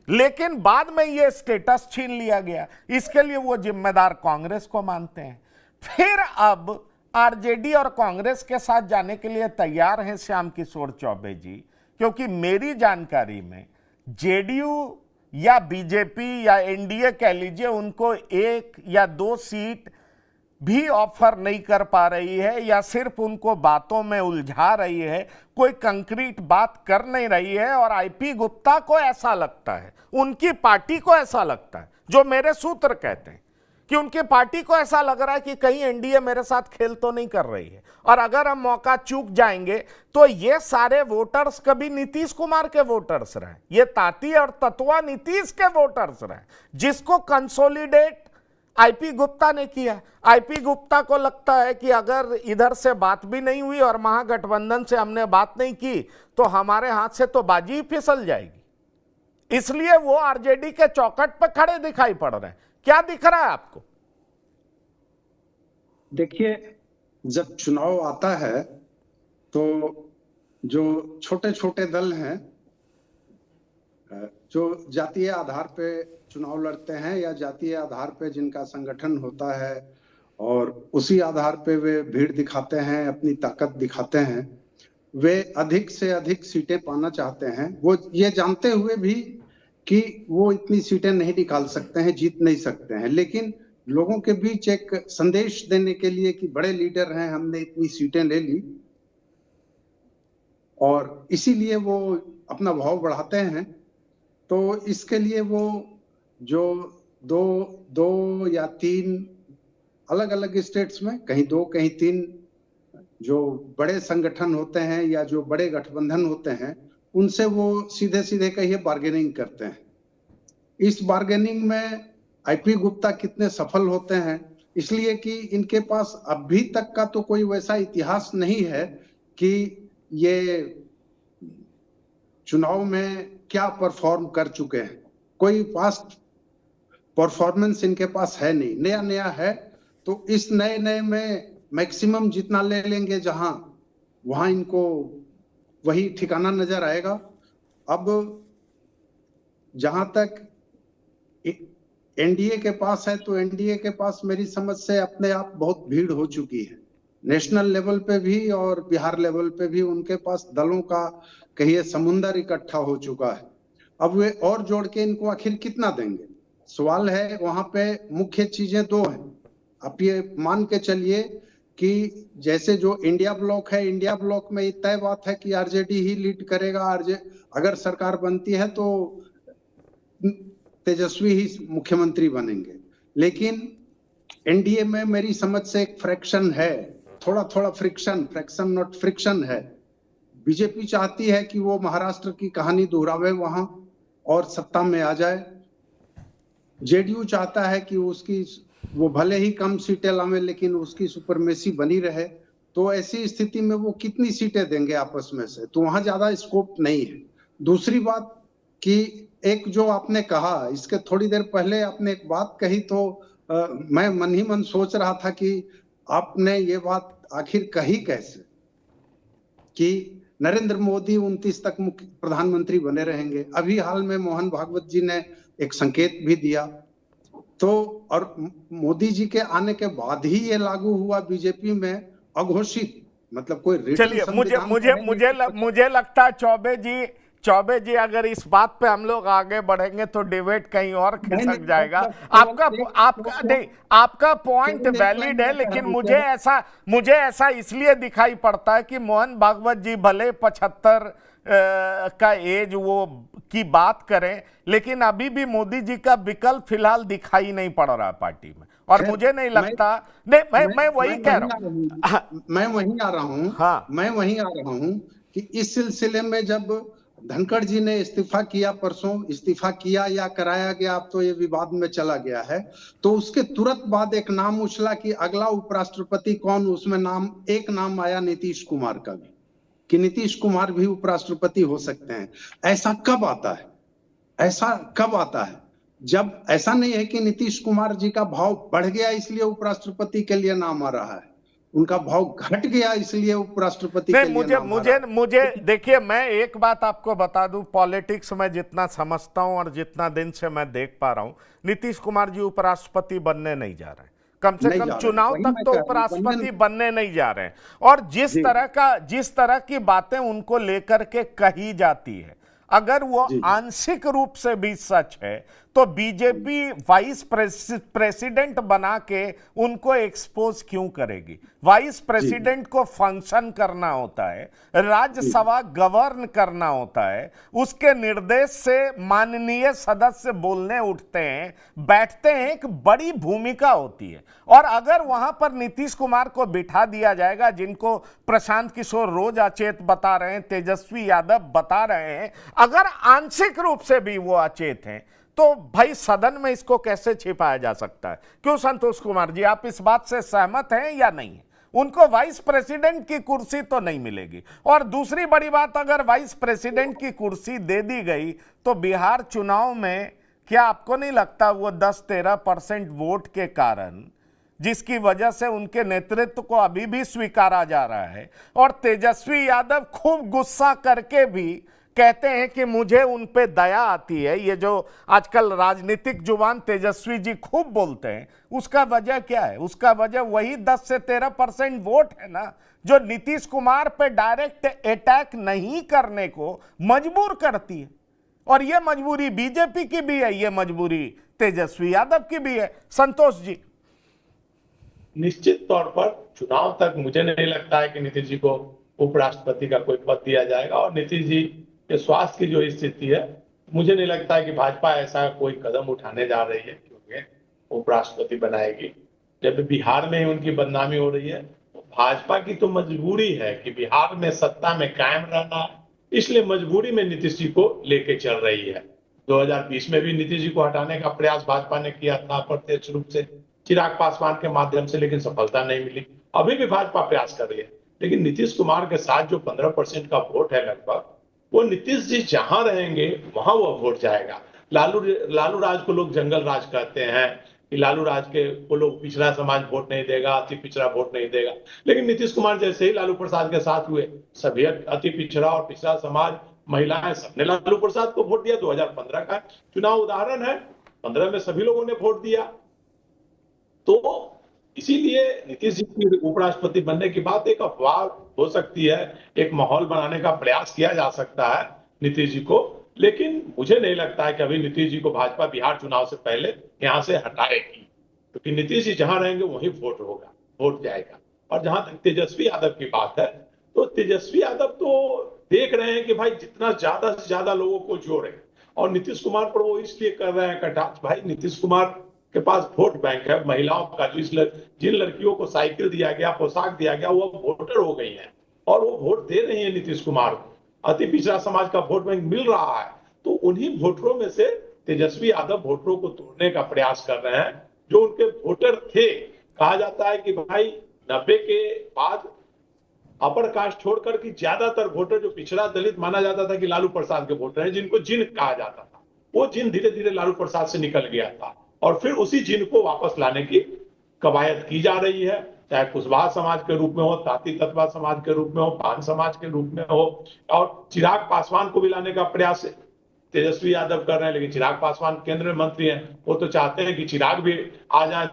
लेकिन बाद में यह स्टेटस छीन लिया गया। इसके लिए वो जिम्मेदार कांग्रेस को मानते हैं। फिर अब आरजेडी और कांग्रेस के साथ जाने के लिए तैयार हैं श्याम किशोर चौबे जी, क्योंकि मेरी जानकारी में जेडीयू या बीजेपी या एनडीए कह लीजिए, उनको 1 या 2 सीट भी ऑफर नहीं कर पा रही है, या सिर्फ उनको बातों में उलझा रही है, कोई कंक्रीट बात कर नहीं रही है। और आईपी गुप्ता को ऐसा लगता है, उनकी पार्टी को ऐसा लगता है, जो मेरे सूत्र कहते हैं कि उनकी पार्टी को ऐसा लग रहा है कि कहीं एनडीए मेरे साथ खेल तो नहीं कर रही है, और अगर हम मौका चूक जाएंगे तो ये सारे वोटर्स कभी नीतीश कुमार के वोटर्स रहे, ये ताती और तत्वा नीतीश के वोटर्स रहे, जिसको कंसोलिडेट आईपी गुप्ता ने किया। आईपी गुप्ता को लगता है कि अगर इधर से बात भी नहीं हुई और महागठबंधन से हमने बात नहीं की तो हमारे हाथ से तो बाजी ही फिसल जाएगी, इसलिए वो आरजेडी के चौखट पर खड़े दिखाई पड़ रहे हैं। क्या दिख रहा है आपको? देखिए, जब चुनाव आता है तो जो छोटे छोटे दल हैं, जो जातीय आधार पे चुनाव लड़ते हैं या जातीय आधार पे जिनका संगठन होता है और उसी आधार पे वे भीड़ दिखाते हैं, अपनी ताकत दिखाते हैं, वे अधिक से अधिक सीटें पाना चाहते हैं। वो ये जानते हुए भी कि वो इतनी सीटें नहीं निकाल सकते हैं, जीत नहीं सकते हैं, लेकिन लोगों के बीच एक संदेश देने के लिए कि बड़े लीडर हैं, हमने इतनी सीटें ले ली, और इसीलिए वो अपना भाव बढ़ाते हैं। तो इसके लिए वो जो दो या तीन अलग अलग स्टेट्स में, कहीं 2 कहीं 3 जो बड़े संगठन होते हैं या जो बड़े गठबंधन होते हैं, उनसे वो सीधे सीधे कहिए बार्गेनिंग करते हैं। इस बार्गेनिंग में आईपी गुप्ता कितने सफल होते हैं, इसलिए कि इनके पास अभी तक का तो कोई वैसा इतिहास नहीं है कि ये चुनाव में क्या परफॉर्म कर चुके हैं। कोई पास्ट परफॉर्मेंस इनके पास है नहीं, नया नया है। तो इस नए नए में मैक्सिमम जितना ले लेंगे जहां, वहां इनको वही ठिकाना नजर आएगा। अब जहां तक एनडीए के पास है, तो एनडीए के पास मेरी समझ से अपने आप बहुत भीड़ हो चुकी है, नेशनल लेवल पे भी और बिहार लेवल पे भी उनके पास दलों का कहिए समुंदर इकट्ठा हो चुका है। अब वे और जोड़ के इनको आखिर कितना देंगे, सवाल है। वहां पे मुख्य चीजें 2 हैं। आप ये मान के चलिए कि जैसे जो इंडिया ब्लॉक है, इंडिया ब्लॉक में तय बात है कि आरजेडी ही लीड करेगा। अगर सरकार बनती है तो तेजस्वी ही मुख्यमंत्री बनेंगे। लेकिन एनडीए में मेरी समझ से एक फ्रैक्शन है, थोड़ा थोड़ा फ्रैक्शन नॉट फ्रिक्शन है। बीजेपी चाहती है कि वो महाराष्ट्र की कहानी दोहरावे वहां और सत्ता में आ जाए। जेडीयू चाहता है कि वो भले ही कम सीटें लावे लेकिन उसकी सुपरमेसी बनी रहे। तो ऐसी स्थिति में वो कितनी सीटें देंगे आपस में से, तो वहां ज्यादा स्कोप नहीं है। दूसरी बात कि एक जो आपने कहा, इसके थोड़ी देर पहले आपने एक बात कही, तो मैं मन ही मन सोच रहा था कि आपने ये बात आखिर कही कैसे कि नरेंद्र मोदी 29 तक प्रधानमंत्री बने रहेंगे। अभी हाल में मोहन भागवत जी ने एक संकेत भी दिया। तो और मोदी जी के आने के बाद ही ये लागू हुआ बीजेपी में अघोषित, मतलब कोई। चलिए, मुझे लगता है चौबे जी अगर इस बात पे हम लोग आगे बढ़ेंगे तो डिबेट कहीं और खिसक जाएगा। आपका पॉइंट वैलिड है, लेकिन मुझे ऐसा इसलिए दिखाई पड़ता है कि मोहन भागवत जी भले 75 का एज वो की बात करें, लेकिन अभी भी मोदी जी का विकल्प फिलहाल दिखाई नहीं पड़ रहा पार्टी में। और मुझे नहीं लगता, मैं वही कह रहा हूं, मैं वहीं आ रहा हूं। हाँ, मैं वहीं आ रहा हूं कि इस सिलसिले में जब धनखड़ जी ने इस्तीफा किया, परसों इस्तीफा किया या कराया गया, अब तो ये विवाद में चला गया है, तो उसके तुरंत बाद एक नाम उछला कि अगला उपराष्ट्रपति कौन। उसमें एक नाम आया नीतीश कुमार का भी, कि नीतीश कुमार भी उपराष्ट्रपति हो सकते हैं। ऐसा कब आता है? जब ऐसा नहीं है कि नीतीश कुमार जी का भाव बढ़ गया इसलिए उपराष्ट्रपति के लिए नाम आ रहा है, उनका भाव घट गया इसलिए उपराष्ट्रपति के लिए मुझे देखिए, मैं एक बात आपको बता दूं, पॉलिटिक्स में जितना समझता हूं और जितना दिन से मैं देख पा रहा हूं, नीतीश कुमार जी उपराष्ट्रपति बनने नहीं जा रहे हैं। कम से कम चुनाव तक तो उपराष्ट्रपति बनने नहीं जा रहे हैं। और जिस तरह की बातें उनको लेकर के कही जाती है, अगर वो आंशिक रूप से भी सच है, तो बीजेपी वाइस प्रेसिडेंट बना के उनको एक्सपोज क्यों करेगी? वाइस प्रेसिडेंट को फंक्शन करना होता है, राज्यसभा गवर्न करना होता है, उसके निर्देश से माननीय सदस्य बोलने उठते हैं, बैठते हैं, एक बड़ी भूमिका होती है। और अगर वहां पर नीतीश कुमार को बिठा दिया जाएगा, जिनको प्रशांत किशोर रोज अचेत बता रहे हैं, तेजस्वी यादव बता रहे हैं, अगर आंशिक रूप से भी वो अचेत हैं, तो भाई सदन में इसको कैसे छिपाया जा सकता है? क्यों संतोष कुमार जी, आप इस बात से सहमत हैं या नहीं? उनको वाइस प्रेसिडेंट की कुर्सी तो नहीं मिलेगी। और दूसरी बड़ी बात, अगर वाइस प्रेसिडेंट की कुर्सी दे दी गई तो बिहार चुनाव में क्या आपको नहीं लगता वो 10-13% वोट के कारण, जिसकी वजह से उनके नेतृत्व को अभी भी स्वीकारा जा रहा है, और तेजस्वी यादव खूब गुस्सा करके भी कहते हैं कि मुझे उन पे दया आती है, ये जो आजकल राजनीतिक जुबान तेजस्वी जी खूब बोलते हैं, उसका वजह क्या है? उसका वजह वही 10 से 13% वोट है ना, जो नीतीश कुमार पे डायरेक्ट अटैक नहीं करने को मजबूर करती है। और ये मजबूरी बीजेपी की भी है, ये मजबूरी तेजस्वी यादव की भी है। संतोष जी, निश्चित तौर पर चुनाव तक मुझे नहीं लगता है कि नीतीश जी को उपराष्ट्रपति का कोई पद दिया जाएगा, और नीतीश जी के स्वास्थ्य की जो स्थिति है, मुझे नहीं लगता है कि भाजपा ऐसा कोई कदम उठाने जा रही है क्योंकि उपराष्ट्रपति बनाएगी। जब बिहार में ही उनकी बदनामी हो रही है, तो भाजपा की तो मजबूरी है कि बिहार में सत्ता में कायम रहना, इसलिए मजबूरी में नीतीश जी को लेके चल रही है। 2020 में भी नीतीश जी को हटाने का प्रयास भाजपा ने किया था अप्रत्यक्ष रूप से चिराग पासवान के माध्यम से, लेकिन सफलता नहीं मिली। अभी भी भाजपा प्रयास कर रही है, लेकिन नीतीश कुमार के साथ जो 15% का वोट है लगभग, वो नीतीश जी जहां रहेंगे वहां वो वोट जाएगा। लालू राज को लोग जंगल राज कहते हैं कि लालू राज के को लोग पिछड़ा समाज वोट नहीं देगा, अति पिछड़ा वोट नहीं देगा, लेकिन नीतीश कुमार जैसे ही लालू प्रसाद के साथ हुए, सभी अति पिछड़ा और पिछड़ा समाज, महिलाएं, सबने लालू प्रसाद को वोट दिया। 2015 का चुनाव उदाहरण है, 15 में सभी लोगों ने वोट दिया। तो इसीलिए नीतीश जी की उपराष्ट्रपति बनने की बात एक अफवाह हो सकती है, एक माहौल बनाने का प्रयास किया जा सकता है नीतीश जी को, लेकिन मुझे नहीं लगता है कि अभी नीतीश जी को भाजपा बिहार चुनाव से पहले यहां से हटाएगी, क्योंकि नीतीश जी जहां रहेंगे वहीं वोट होगा, वोट जाएगा। और जहां तक तेजस्वी यादव की बात है, तो तेजस्वी यादव तो देख रहे हैं कि भाई जितना ज्यादा से ज्यादा लोगों को जोड़े, और नीतीश कुमार पर वो इसलिए कर रहे हैं कटाक्ष, भाई नीतीश कुमार के पास वोट बैंक है, महिलाओं का, जिन लड़कियों को साइकिल दिया गया, पोशाक दिया गया, वो वोटर हो गई हैं और वो वोट दे रही है नीतीश कुमार को। अति पिछड़ा समाज का वोट बैंक मिल रहा है, तो उन्हीं वोटरों में से तेजस्वी यादव वोटरों को तोड़ने का प्रयास कर रहे हैं, जो उनके वोटर थे। कहा जाता है कि भाई 90 के बाद अपर कास्ट छोड़कर कि ज्यादातर वोटर जो पिछड़ा दलित माना जाता था कि लालू प्रसाद के वोटर हैं, जिनको जिन कहा जाता था, वो जिन धीरे धीरे लालू प्रसाद से निकल गया था, और फिर उसी जिन को वापस लाने की कवायद की जा रही है, चाहे कुशवाहा समाज के रूप में हो, ताती तत्वा समाज के रूप में हो, पान समाज के रूप में हो, और चिराग पासवान को भी लाने का प्रयास तेजस्वी यादव कर रहे हैं। लेकिन चिराग पासवान केंद्र में मंत्री हैं, वो तो चाहते हैं कि चिराग भी आ जाए।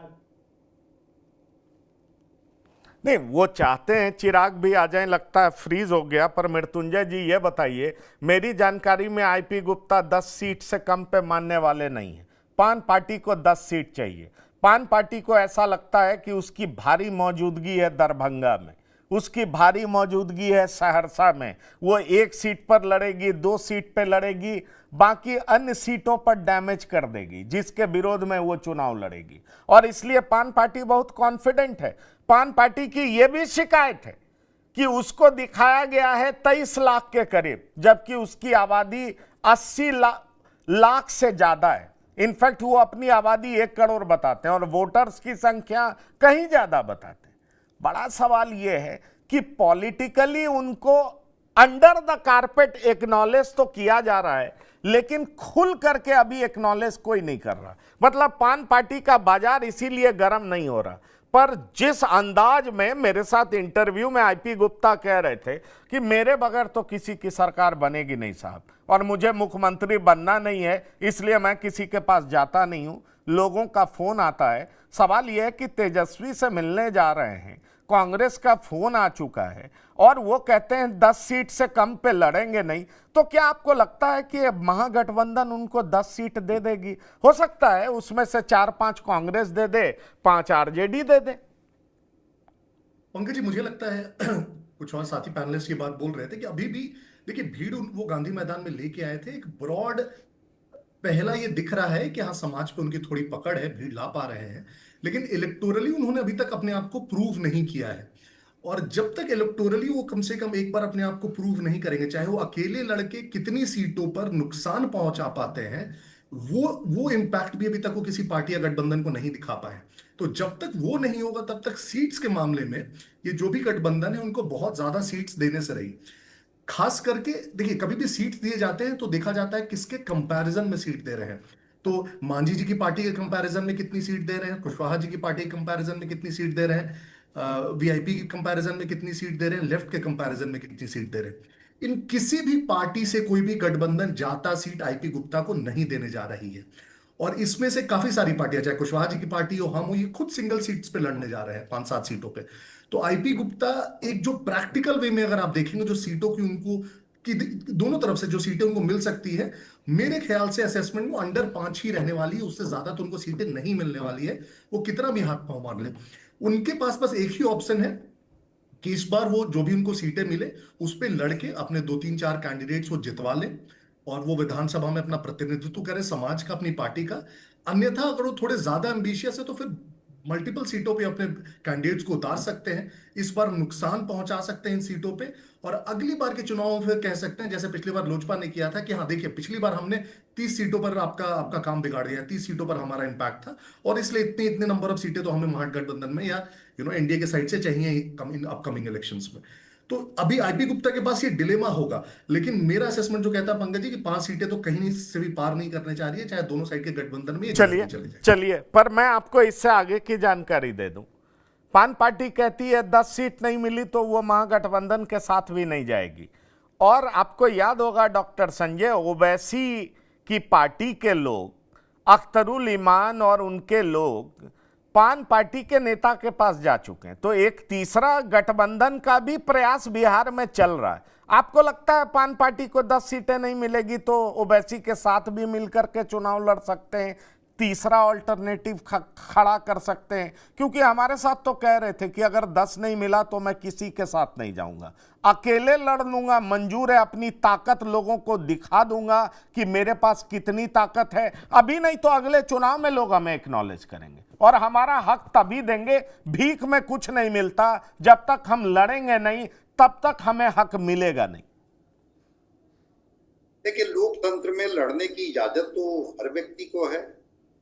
नहीं, वो चाहते हैं चिराग भी आ जाए, लगता है फ्रीज हो गया। पर मृत्युंजय जी ये बताइए, मेरी जानकारी में आईपी गुप्ता 10 सीट से कम पे मानने वाले नहीं है। पान पार्टी को 10 सीट चाहिए। पान पार्टी को ऐसा लगता है कि उसकी भारी मौजूदगी है दरभंगा में, उसकी भारी मौजूदगी है सहरसा में, वो 1 सीट पर लड़ेगी, 2 सीट पे लड़ेगी, बाकी अन्य सीटों पर डैमेज कर देगी, जिसके विरोध में वो चुनाव लड़ेगी। और इसलिए पान पार्टी बहुत कॉन्फिडेंट है। पान पार्टी की ये भी शिकायत है कि उसको दिखाया गया है 23 लाख के करीब, जबकि उसकी आबादी 80 लाख से ज्यादा है। इनफैक्ट वो अपनी आबादी 1 करोड़ बताते हैं और वोटर्स की संख्या कहीं ज्यादा बताते हैं। बड़ा सवाल यह है कि पॉलिटिकली उनको अंडर द कारपेट एक्नॉलेज तो किया जा रहा है, लेकिन खुल करके अभी एक्नॉलेज कोई नहीं कर रहा। मतलब पान पार्टी का बाजार इसीलिए गर्म नहीं हो रहा। पर जिस अंदाज में मेरे साथ इंटरव्यू में आईपी गुप्ता कह रहे थे कि मेरे बगैर तो किसी की सरकार बनेगी नहीं साहब, और मुझे मुख्यमंत्री बनना नहीं है, इसलिए मैं किसी के पास जाता नहीं हूं, लोगों का फोन आता है। सवाल यह है कि तेजस्वी से मिलने जा रहे हैं, कांग्रेस का फोन आ चुका है और वो कहते हैं 10 सीट से कम पे लड़ेंगे नहीं, तो क्या आपको लगता है कि महागठबंधन उनको 10 सीट दे देगी? हो सकता है उसमें से 4-5 कांग्रेस दे दे, 5 आरजेडी दे दे। पंकज जी, मुझे लगता है कुछ और साथी पैनलिस्ट ये बात बोल रहे थे कि अभी भी देखिए भीड़ वो गांधी मैदान में लेके आए थे, एक ब्रॉड पहला ये दिख रहा है कि हाँ समाज पे उनकी थोड़ी पकड़ है, भीड़ ला पा रहे हैं, लेकिन इलेक्टोरली उन्होंने अभी तक अपने आप को प्रूव नहीं किया है। और जब तक इलेक्टोरली वो कम से कम एक बार अपने आप को प्रूव नहीं करेंगे, चाहे वो अकेले लड़के कितनी सीटों पर नुकसान पहुंचा पाते हैं, वो इम्पैक्ट भी अभी तक वो किसी पार्टी या गठबंधन को नहीं दिखा पाए। तो जब तक वो नहीं होगा तब तक सीट्स के मामले में ये जो भी गठबंधन है उनको बहुत ज्यादा सीट्स देने से रही। खास करके देखिए, कभी भी सीट्स दिए जाते हैं तो देखा जाता है किसके कंपैरिजन में सीट दे रहे हैं। तो मांझी जी की पार्टी के कंपैरिजन में कितनी सीट दे रहे हैं, कुशवाहा जी की पार्टी के कंपैरिजन में कितनी सीट दे रहे हैं, वीआईपी के कंपैरिजन में कितनी सीट दे रहे हैं, लेफ्ट के कंपैरिजन में कितनी सीट दे रहे हैं। इन किसी भी पार्टी से कोई भी गठबंधन जाता सीट आईपी गुप्ता को नहीं देने जा रही है। और इसमें से काफी सारी पार्टियां, चाहे कुशवाहा जी की पार्टी हो, हम हो, ये खुद सिंगल सीट्स पे लड़ने जा रहे हैं 5-7 सीटों पे। तो आईपी गुप्ता एक जो प्रैक्टिकल वे में अगर आप देखेंगे, जो सीटों की उनको कि दोनों तरफ से जो सीटें उनको मिल सकती है, मेरे ख्याल से असेसमेंट में अंडर 5 ही रहने वाली है, उससे ज्यादा तो उनको सीटें नहीं मिलने वाली है, वो कितना भी हाथ पांव मार ले। उनके पास बस एक ही ऑप्शन है कि इस बार वो जो भी उनको सीटें मिले उस पे लड़के अपने 2 3 4 कैंडिडेट्स को जितवा ले और वो विधानसभा में अपना प्रतिनिधित्व करे समाज का, अपनी पार्टी का। अन्यथा अगर वो थोड़े ज्यादा एम्बिशियस है तो फिर मल्टीपल सीटों पे अपने कैंडिडेट्स को उतार सकते हैं, इस बार नुकसान पहुंचा सकते हैं इन सीटों पे, और अगली बार के चुनाव में फिर कह सकते हैं जैसे पिछली बार लोजपा ने किया था कि हाँ देखिए पिछली बार हमने 30 सीटों पर आपका आपका काम बिगाड़ दिया, 30 सीटों पर हमारा इंपैक्ट था और इसलिए इतने इतने नंबर ऑफ सीटें तो हमें महागठबंधन में या एनडीए के साइड से चाहिए इन अपकमिंग इलेक्शंस में। तो अभी आईपी गुप्ता के पास ये डिलेमा होगा, लेकिन मेरा असेसमेंट जो कहता है पंकज जी कि 5 सीटें तो कहीं से भी पार नहीं करने जा रही है, चाहे दोनों साइड के गठबंधन में ये चलिए चले जाए। चलिए, पर मैं आपको इससे आगे की जानकारी दे दूं। पान पार्टी कहती है 10 सीट नहीं मिली तो वो महागठबंधन के साथ भी नहीं जाएगी। और आपको याद होगा डॉक्टर संजय ओवैसी की पार्टी के लोग, अख्तरुल ईमान और उनके लोग पान पार्टी के नेता के पास जा चुके हैं। तो एक तीसरा गठबंधन का भी प्रयास बिहार में चल रहा है। आपको लगता है पान पार्टी को 10 सीटें नहीं मिलेगी तो ओवैसी के साथ भी मिलकर के चुनाव लड़ सकते हैं, तीसरा ऑल्टरनेटिव खड़ा कर सकते हैं? क्योंकि हमारे साथ तो कह रहे थे कि अगर 10 नहीं मिला तो मैं किसी के साथ नहीं जाऊंगा, अकेले लड़ लूंगा, मंजूर है, अपनी ताकत लोगों को दिखा दूंगा कि मेरे पास कितनी ताकत है। अभी नहीं तो अगले चुनाव में लोग हमें एक्नॉलेज करेंगे और हमारा हक तभी देंगे। भीख में कुछ नहीं मिलता, जब तक हम लड़ेंगे नहीं तब तक हमें हक मिलेगा नहीं। देखिए, लोकतंत्र में लड़ने की इजाजत तो हर व्यक्ति को है,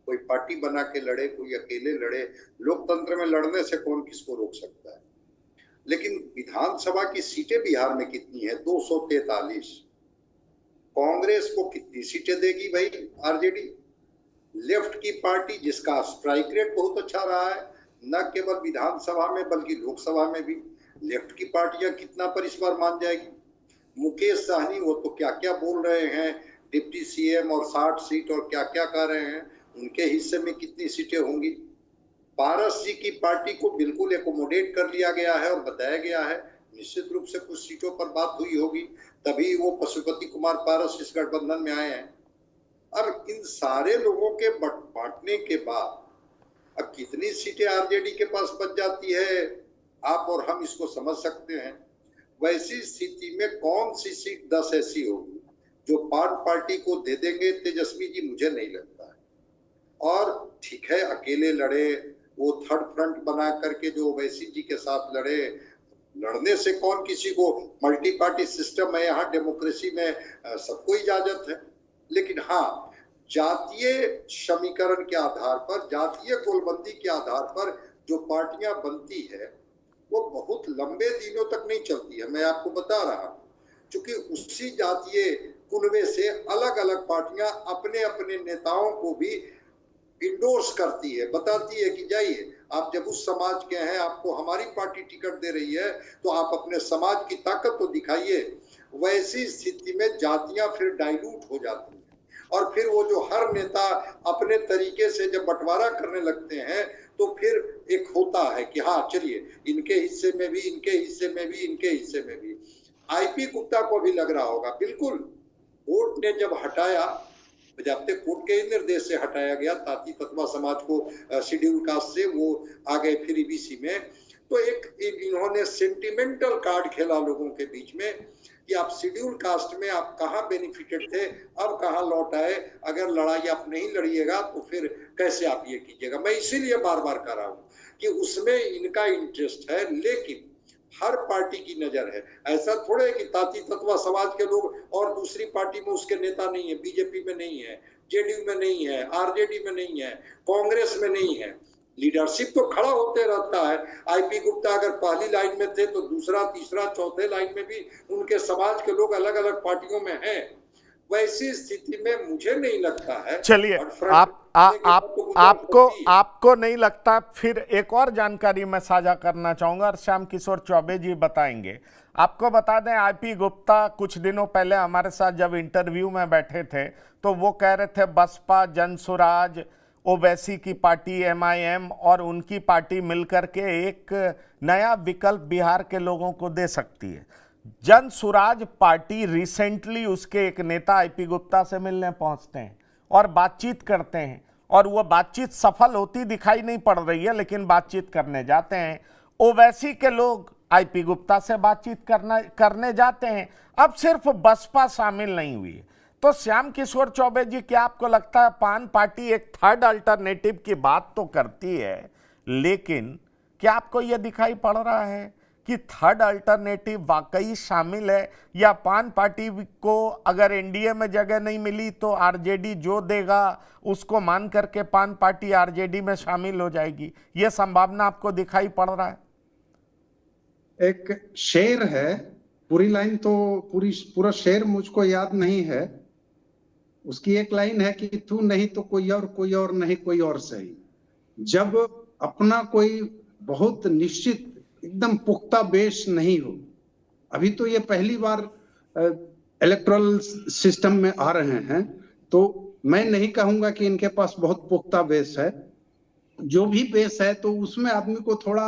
कोई पार्टी बना के लड़े, कोई अकेले लड़े। लोकतंत्र में लड़ने से कौन किसको रोक सकता है। लेकिन विधानसभा की सीटें बिहार में कितनी है? 243। कांग्रेस को कितनी सीटें देगी भाई आरजेडी? लेफ्ट की पार्टी जिसका स्ट्राइक रेट बहुत अच्छा रहा है, न केवल विधानसभा में बल्कि लोकसभा में भी, लेफ्ट की पार्टियां कितना पर इस बार मान जाएगी? मुकेश सहनी वो तो क्या क्या बोल रहे हैं, डिप्टी सीएम और 60 सीट और क्या क्या कर रहे हैं, उनके हिस्से में कितनी सीटें होंगी? पारस जी की पार्टी को बिल्कुल एकोमोडेट कर लिया गया है और बताया गया है, निश्चित रूप से कुछ सीटों पर बात हुई होगी, तभी वो पशुपति कुमार पारस इस गठबंधन में आए हैं। और इन सारे लोगों के बांटने के बाद अब कितनी सीटें आरजेडी के पास बच जाती है, आप और हम इसको समझ सकते हैं। वैसी स्थिति में कौन सी सीट 10 ऐसी होगी जो पान पार्टी को दे देंगे तेजस्वी जी? मुझे नहीं लगता है। और ठीक है, अकेले लड़े, वो थर्ड फ्रंट बना करके जो ओवैसी जी के साथ लड़े, लड़ने से कौन किसी को, मल्टी पार्टी सिस्टम है यहाँ, डेमोक्रेसी में सबको इजाजत है। लेकिन हाँ, जातीय समीकरण के आधार पर, जातीय गोलबंदी के आधार पर जो पार्टियां बनती है वो बहुत लंबे दिनों तक नहीं चलती है। मैं आपको बता रहा हूँ, क्योंकि उसी जातीय कुनबे से अलग अलग पार्टियां अपने अपने नेताओं को भी इंडोर्स करती है, बताती है कि जाइए, आप जब उस समाज के हैं, आपको हमारी पार्टी टिकट दे रही है तो आप अपने समाज की ताकत तो दिखाइए। वैसी स्थिति में जातियां फिर डाइल्यूट हो जाती हैं और फिर वो जो हर नेता अपने तरीके से जब बंटवारा करने लगते हैं तो फिर एक होता है कि हाँ चलिए, इनके हिस्से में भी, इनके हिस्से में भी, इनके हिस्से में भी। आईपी गुप्ता को भी लग रहा होगा, बिल्कुल कोर्ट ने जब हटाया, बजाते कोर्ट के निर्देश से हटाया गया ताती तत्वा समाज को शेड्यूल कास्ट से, वो आ गए फिर ईबीसी में, तो एक इन्होंने सेंटिमेंटल कार्ड खेला लोगों के बीच में कि आप शेड्यूल कास्ट में आप कहाँ बेनिफिटेड थे, अब कहाँ लौट आए, अगर लड़ाई आप नहीं लड़िएगा तो फिर कैसे आप ये कीजिएगा। मैं इसीलिए बार बार कर रहा हूँ कि उसमें इनका इंटरेस्ट है, लेकिन हर पार्टी की नजर है। ऐसा थोड़े है कि ताती तत्वा समाज के लोग और दूसरी पार्टी में उसके नेता नहीं है, बीजेपी में नहीं है, जेडीयू में नहीं है, आरजेडी में नहीं है, कांग्रेस में नहीं है। लीडरशिप तो खड़ा होते रहता है। आईपी गुप्ता अगर पहली लाइन में थे तो दूसरा, तीसरा, चौथे लाइन में भी उनके समाज के लोग अलग अलग पार्टियों में हैं। वैसी स्थिति में मुझे नहीं लगता है। चलिए, आपको नहीं लगता? फिर एक और जानकारी मैं साझा करना चाहूंगा और श्याम किशोर चौबे जी बताएंगे। आपको बता दें, आईपी गुप्ता कुछ दिनों पहले हमारे साथ जब इंटरव्यू में बैठे थे तो वो कह रहे थे बसपा, जनसुराज, ओवैसी की पार्टी एमआईएम और उनकी पार्टी मिलकर के एक नया विकल्प बिहार के लोगों को दे सकती है। जनसुराज पार्टी रिसेंटली उसके एक नेता आईपी गुप्ता से मिलने पहुंचते हैं और बातचीत करते हैं और वो बातचीत सफल होती दिखाई नहीं पड़ रही है, लेकिन बातचीत करने जाते हैं। ओवैसी के लोग आईपी गुप्ता से बातचीत करने जाते हैं। अब सिर्फ बसपा शामिल नहीं हुई है। तो श्याम किशोर चौबे जी, क्या आपको लगता है पान पार्टी एक थर्ड अल्टरनेटिव की बात तो करती है, लेकिन क्या आपको यह दिखाई पड़ रहा है कि थर्ड अल्टरनेटिव वाकई शामिल है, या पान पार्टी को अगर एनडीए में जगह नहीं मिली तो आरजेडी जो देगा उसको मान करके पान पार्टी आरजेडी में शामिल हो जाएगी? यह संभावना आपको दिखाई पड़ रहा है? एक शेर है, पूरी लाइन तो पूरा शेर मुझको याद नहीं है। उसकी एक लाइन है कि तू नहीं तो कोई और नहीं कोई और सही। जब अपना कोई बहुत निश्चित एकदम पुख्ता बेस नहीं हो, अभी तो ये पहली बार इलेक्टोरल सिस्टम में आ रहे हैं, तो मैं नहीं कहूंगा कि इनके पास बहुत पुख्ता बेस है। जो भी बेस है तो उसमें आदमी को थोड़ा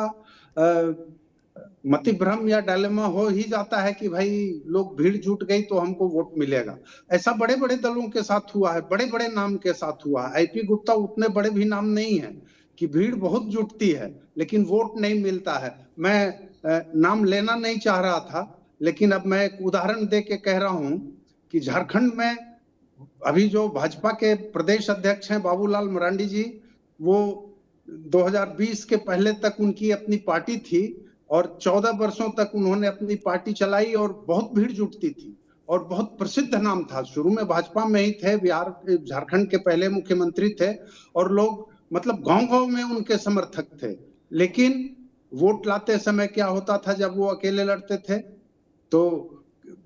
मतिभ्रम या डायलेमा हो ही जाता है कि भाई लोग भीड़ जुट गई तो हमको वोट मिलेगा। ऐसा बड़े बड़े दलों के साथ हुआ है, बड़े बड़े नाम के साथ हुआ है। आईपी गुप्ता उतने बड़े भी नाम नहीं है कि भीड़ बहुत जुटती है लेकिन वोट नहीं मिलता है। मैं नाम लेना नहीं चाह रहा था, लेकिन अब मैं एक उदाहरण दे के कह रहा हूं कि झारखंड में अभी जो भाजपा के प्रदेश अध्यक्ष हैं बाबूलाल मरांडी जी, वो 2020 के पहले तक उनकी अपनी पार्टी थी और 14 वर्षों तक उन्होंने अपनी पार्टी चलाई और बहुत भीड़ जुटती थी और बहुत प्रसिद्ध नाम था। शुरू में भाजपा में ही थे, बिहार झारखंड के पहले मुख्यमंत्री थे और लोग मतलब गांव-गांव में उनके समर्थक थे। लेकिन वोट लाते समय क्या होता था, जब वो अकेले लड़ते थे तो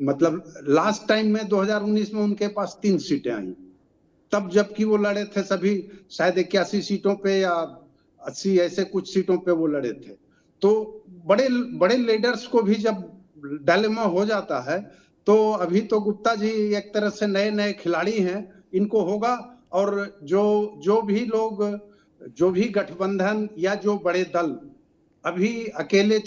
मतलब लास्ट टाइम में 2019 में उनके पास 3 सीटें आई। तब जबकि वो लड़े थे सभी शायद 81 सीटों पे या 80 ऐसे कुछ सीटों पे वो लड़े थे। तो बड़े बड़े लीडर्स को भी जब डायलेमा हो जाता है, तो अभी तो गुप्ता जी एक तरह से नए नए खिलाड़ी हैं, इनको होगा। और जो भी लोग, जो भी गठबंधन या जो बड़े दल अभी अकेले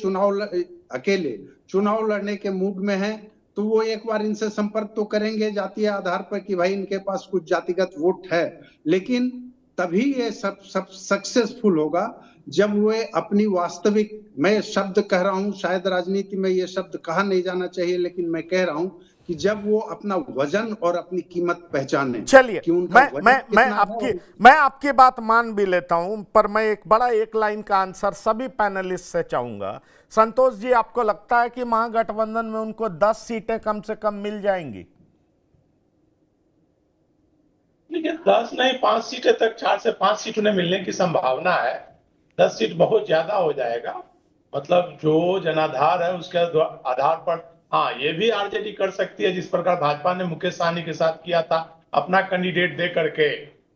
चुनाव लड़ने के मूड में हैं, तो वो एक बार इनसे संपर्क तो करेंगे जातीय आधार पर कि भाई इनके पास कुछ जातिगत वोट है। लेकिन तभी ये सब सक्सेसफुल होगा जब वे अपनी वास्तविक, मैं शब्द कह रहा हूं, शायद राजनीति में ये शब्द कहा नहीं जाना चाहिए, लेकिन मैं कह रहा हूं कि जब वो अपना वजन और अपनी कीमत पहचाने। चलिए, मैं आपकी बात मान भी लेता हूं, पर मैं एक लाइन का आंसर सभी पैनलिस्ट से चाहूंगा। संतोष जी, आपको लगता है कि महागठबंधन में उनको 10 सीटें कम से कम मिल जाएंगी? लेकिन 10 नहीं, 5 सीटें तक, 4 से 5 सीट उन्हें मिलने की संभावना है। 10 सीट बहुत ज्यादा हो जाएगा। मतलब जो जनाधार है उसके आधार पर हाँ, ये भी आरजेडी कर सकती है, जिस प्रकार भाजपा ने मुकेश सहनी के साथ किया था, अपना कैंडिडेट दे करके,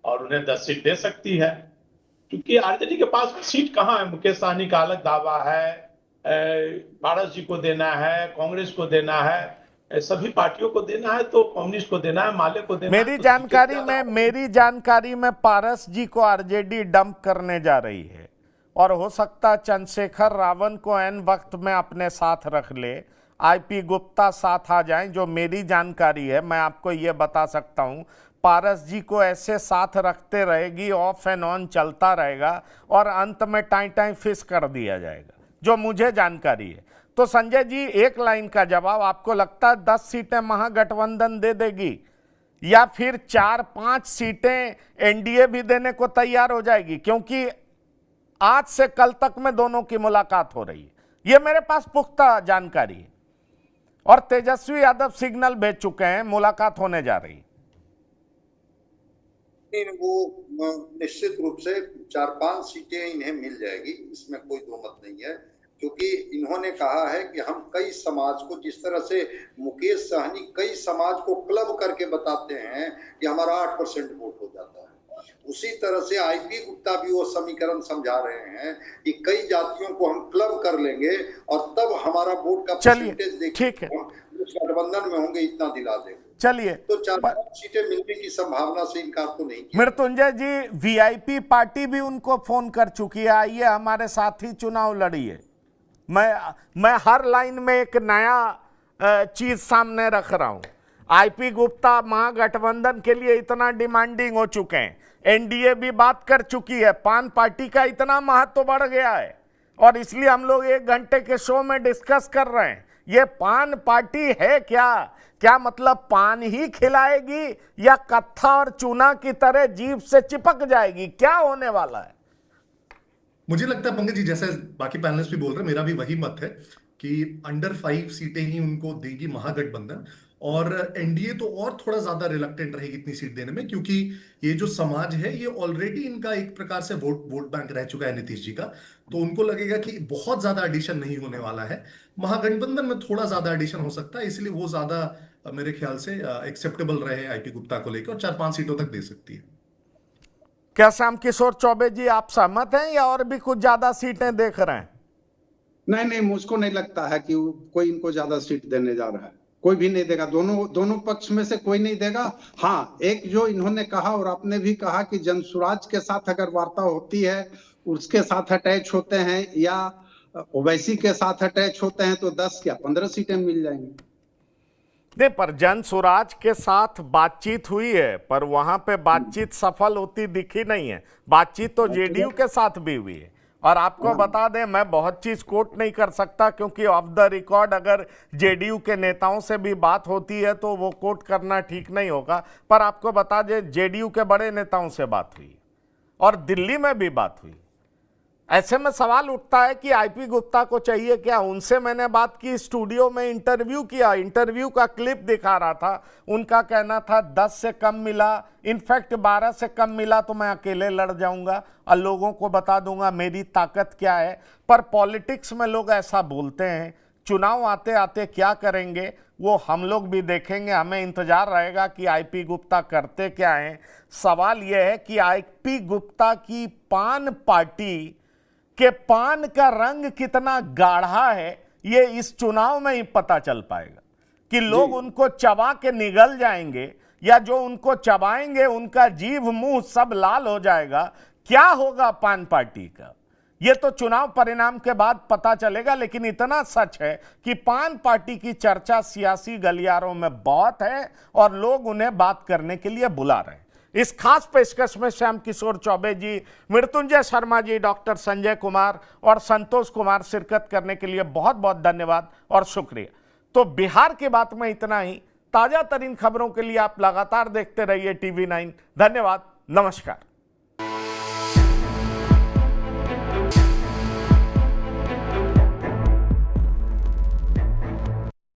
और उन्हें 10 सीट दे सकती है। क्योंकि आरजेडी के पास सीट कहाँ है? मुकेश सहनी का अलग दावा है, पारस जी को देना है, कांग्रेस को देना है, सभी पार्टियों को देना है, तो कम्युनिस्ट को देना है, माले को देना है। मेरी जानकारी में पारस जी को आरजेडी डंप करने जा रही है, और हो सकता है चंद्रशेखर रावण को एन वक्त में अपने साथ रख ले, आईपी गुप्ता साथ आ जाएं। जो मेरी जानकारी है, मैं आपको ये बता सकता हूं, पारस जी को ऐसे साथ रखते रहेगी, ऑफ एंड ऑन चलता रहेगा और अंत में टाई फिश कर दिया जाएगा, जो मुझे जानकारी है। तो संजय जी, एक लाइन का जवाब, आपको लगता है 10 सीटें महागठबंधन दे देगी, या फिर 4-5 सीटें एनडीए भी देने को तैयार हो जाएगी? क्योंकि आज से कल तक में दोनों की मुलाकात हो रही है, यह मेरे पास पुख्ता जानकारी है, और तेजस्वी यादव सिग्नल भेज चुके हैं, मुलाकात होने जा रही है। वो निश्चित रूप से 4-5 सीटें इन्हें मिल जाएगी, इसमें कोई दो मत नहीं है। क्योंकि इन्होंने कहा है कि हम कई समाज को, जिस तरह से मुकेश सहनी कई समाज को क्लब करके बताते हैं कि हमारा 8% वोट हो जाता है, उसी तरह से आईपी गुप्ता भी वो समीकरण समझा रहे हैं कि कई जातियों को हम क्लब कर लेंगे और तब हमारा वोट का परसेंटेज देखिए, ठीक है, गठबंधन में होंगे, इतना दिला देंगे। चलिए, तो 4-5 सीटें मिलने की संभावना से इनकार तो नहीं किया। मृत्युंजय जी, वीआईपी पार्टी भी उनको फोन कर चुकी है, आइए हमारे साथ ही चुनाव लड़िए। मैं हर लाइन में एक नया चीज सामने रख रहा हूं। आईपी गुप्ता महागठबंधन के लिए इतना डिमांडिंग हो चुके हैं, एनडीए भी बात कर चुकी है, पान पार्टी का इतना महत्व बढ़ गया है और इसलिए हम लोग 1 घंटे के शो में डिस्कस कर रहे हैं। ये पान पार्टी है क्या? क्या मतलब पान ही खिलाएगी या कत्था और चूना की तरह जीभ से चिपक जाएगी? क्या होने वाला है? मुझे लगता है पंकज जी, जैसे बाकी पैनलिस्ट भी बोल रहे हैं, मेरा भी वही मत है कि अंडर 5 सीटें ही उनको देगी महागठबंधन, और एनडीए तो और थोड़ा ज्यादा रिलक्टेंट रहेगी इतनी सीट देने में, क्योंकि ये जो समाज है ये ऑलरेडी इनका एक प्रकार से वोट बैंक रह चुका है नीतीश जी का। तो उनको लगेगा कि बहुत ज्यादा एडिशन नहीं होने वाला है, महागठबंधन में थोड़ा ज्यादा एडिशन हो सकता है, इसलिए वो ज्यादा मेरे ख्याल से एक्सेप्टेबल रहे आईपी गुप्ता को लेकर, और 4-5 सीटों तक दे सकती है। क्या श्याम किशोर चौबे जी आप सहमत हैं या और भी कुछ ज्यादा सीटें देख रहे हैं? नहीं, मुझको नहीं लगता है कि कोई इनको ज्यादा सीट देने जा रहा है। कोई भी नहीं देगा, दोनों पक्ष में से कोई नहीं देगा। हाँ, एक जो इन्होंने कहा और आपने भी कहा कि जनसुराज के साथ अगर वार्ता होती है, उसके साथ अटैच होते हैं या ओवैसी के साथ अटैच होते हैं तो 10 क्या 15 सीटें मिल जाएंगी। नहीं, पर जनसुराज के साथ बातचीत हुई है, पर वहां पे बातचीत सफल होती दिखी नहीं है। बातचीत तो जेडीयू के साथ भी हुई है। और आपको बता दें, मैं बहुत चीज कोट नहीं कर सकता क्योंकि ऑफ द रिकॉर्ड अगर जेडीयू के नेताओं से भी बात होती है तो वो कोट करना ठीक नहीं होगा। पर आपको बता दें, जेडीयू के बड़े नेताओं से बात हुई और दिल्ली में भी बात हुई। ऐसे में सवाल उठता है कि आईपी गुप्ता को चाहिए क्या? उनसे मैंने बात की, स्टूडियो में इंटरव्यू किया, इंटरव्यू का क्लिप दिखा रहा था। उनका कहना था 10 से कम मिला, इनफैक्ट 12 से कम मिला तो मैं अकेले लड़ जाऊंगा और लोगों को बता दूंगा मेरी ताकत क्या है। पर पॉलिटिक्स में लोग ऐसा बोलते हैं, चुनाव आते आते क्या करेंगे वो हम लोग भी देखेंगे। हमें इंतजार रहेगा कि आईपी गुप्ता करते क्या हैं। सवाल यह है कि आईपी गुप्ता की पान पार्टी के पान का रंग कितना गाढ़ा है, ये इस चुनाव में ही पता चल पाएगा कि लोग उनको चबा के निगल जाएंगे या जो उनको चबाएंगे उनका जीभ मुंह सब लाल हो जाएगा। क्या होगा पान पार्टी का, ये तो चुनाव परिणाम के बाद पता चलेगा। लेकिन इतना सच है कि पान पार्टी की चर्चा सियासी गलियारों में बहुत है और लोग उन्हें बात करने के लिए बुला रहे हैं। इस खास पेशकश में श्याम किशोर चौबे जी, मृत्युंजय शर्मा जी, डॉक्टर संजय कुमार और संतोष कुमार शिरकत करने के लिए बहुत बहुत धन्यवाद और शुक्रिया। तो बिहार की बात में इतना ही। ताजा तरीन खबरों के लिए आप लगातार देखते रहिए TV9। धन्यवाद, नमस्कार।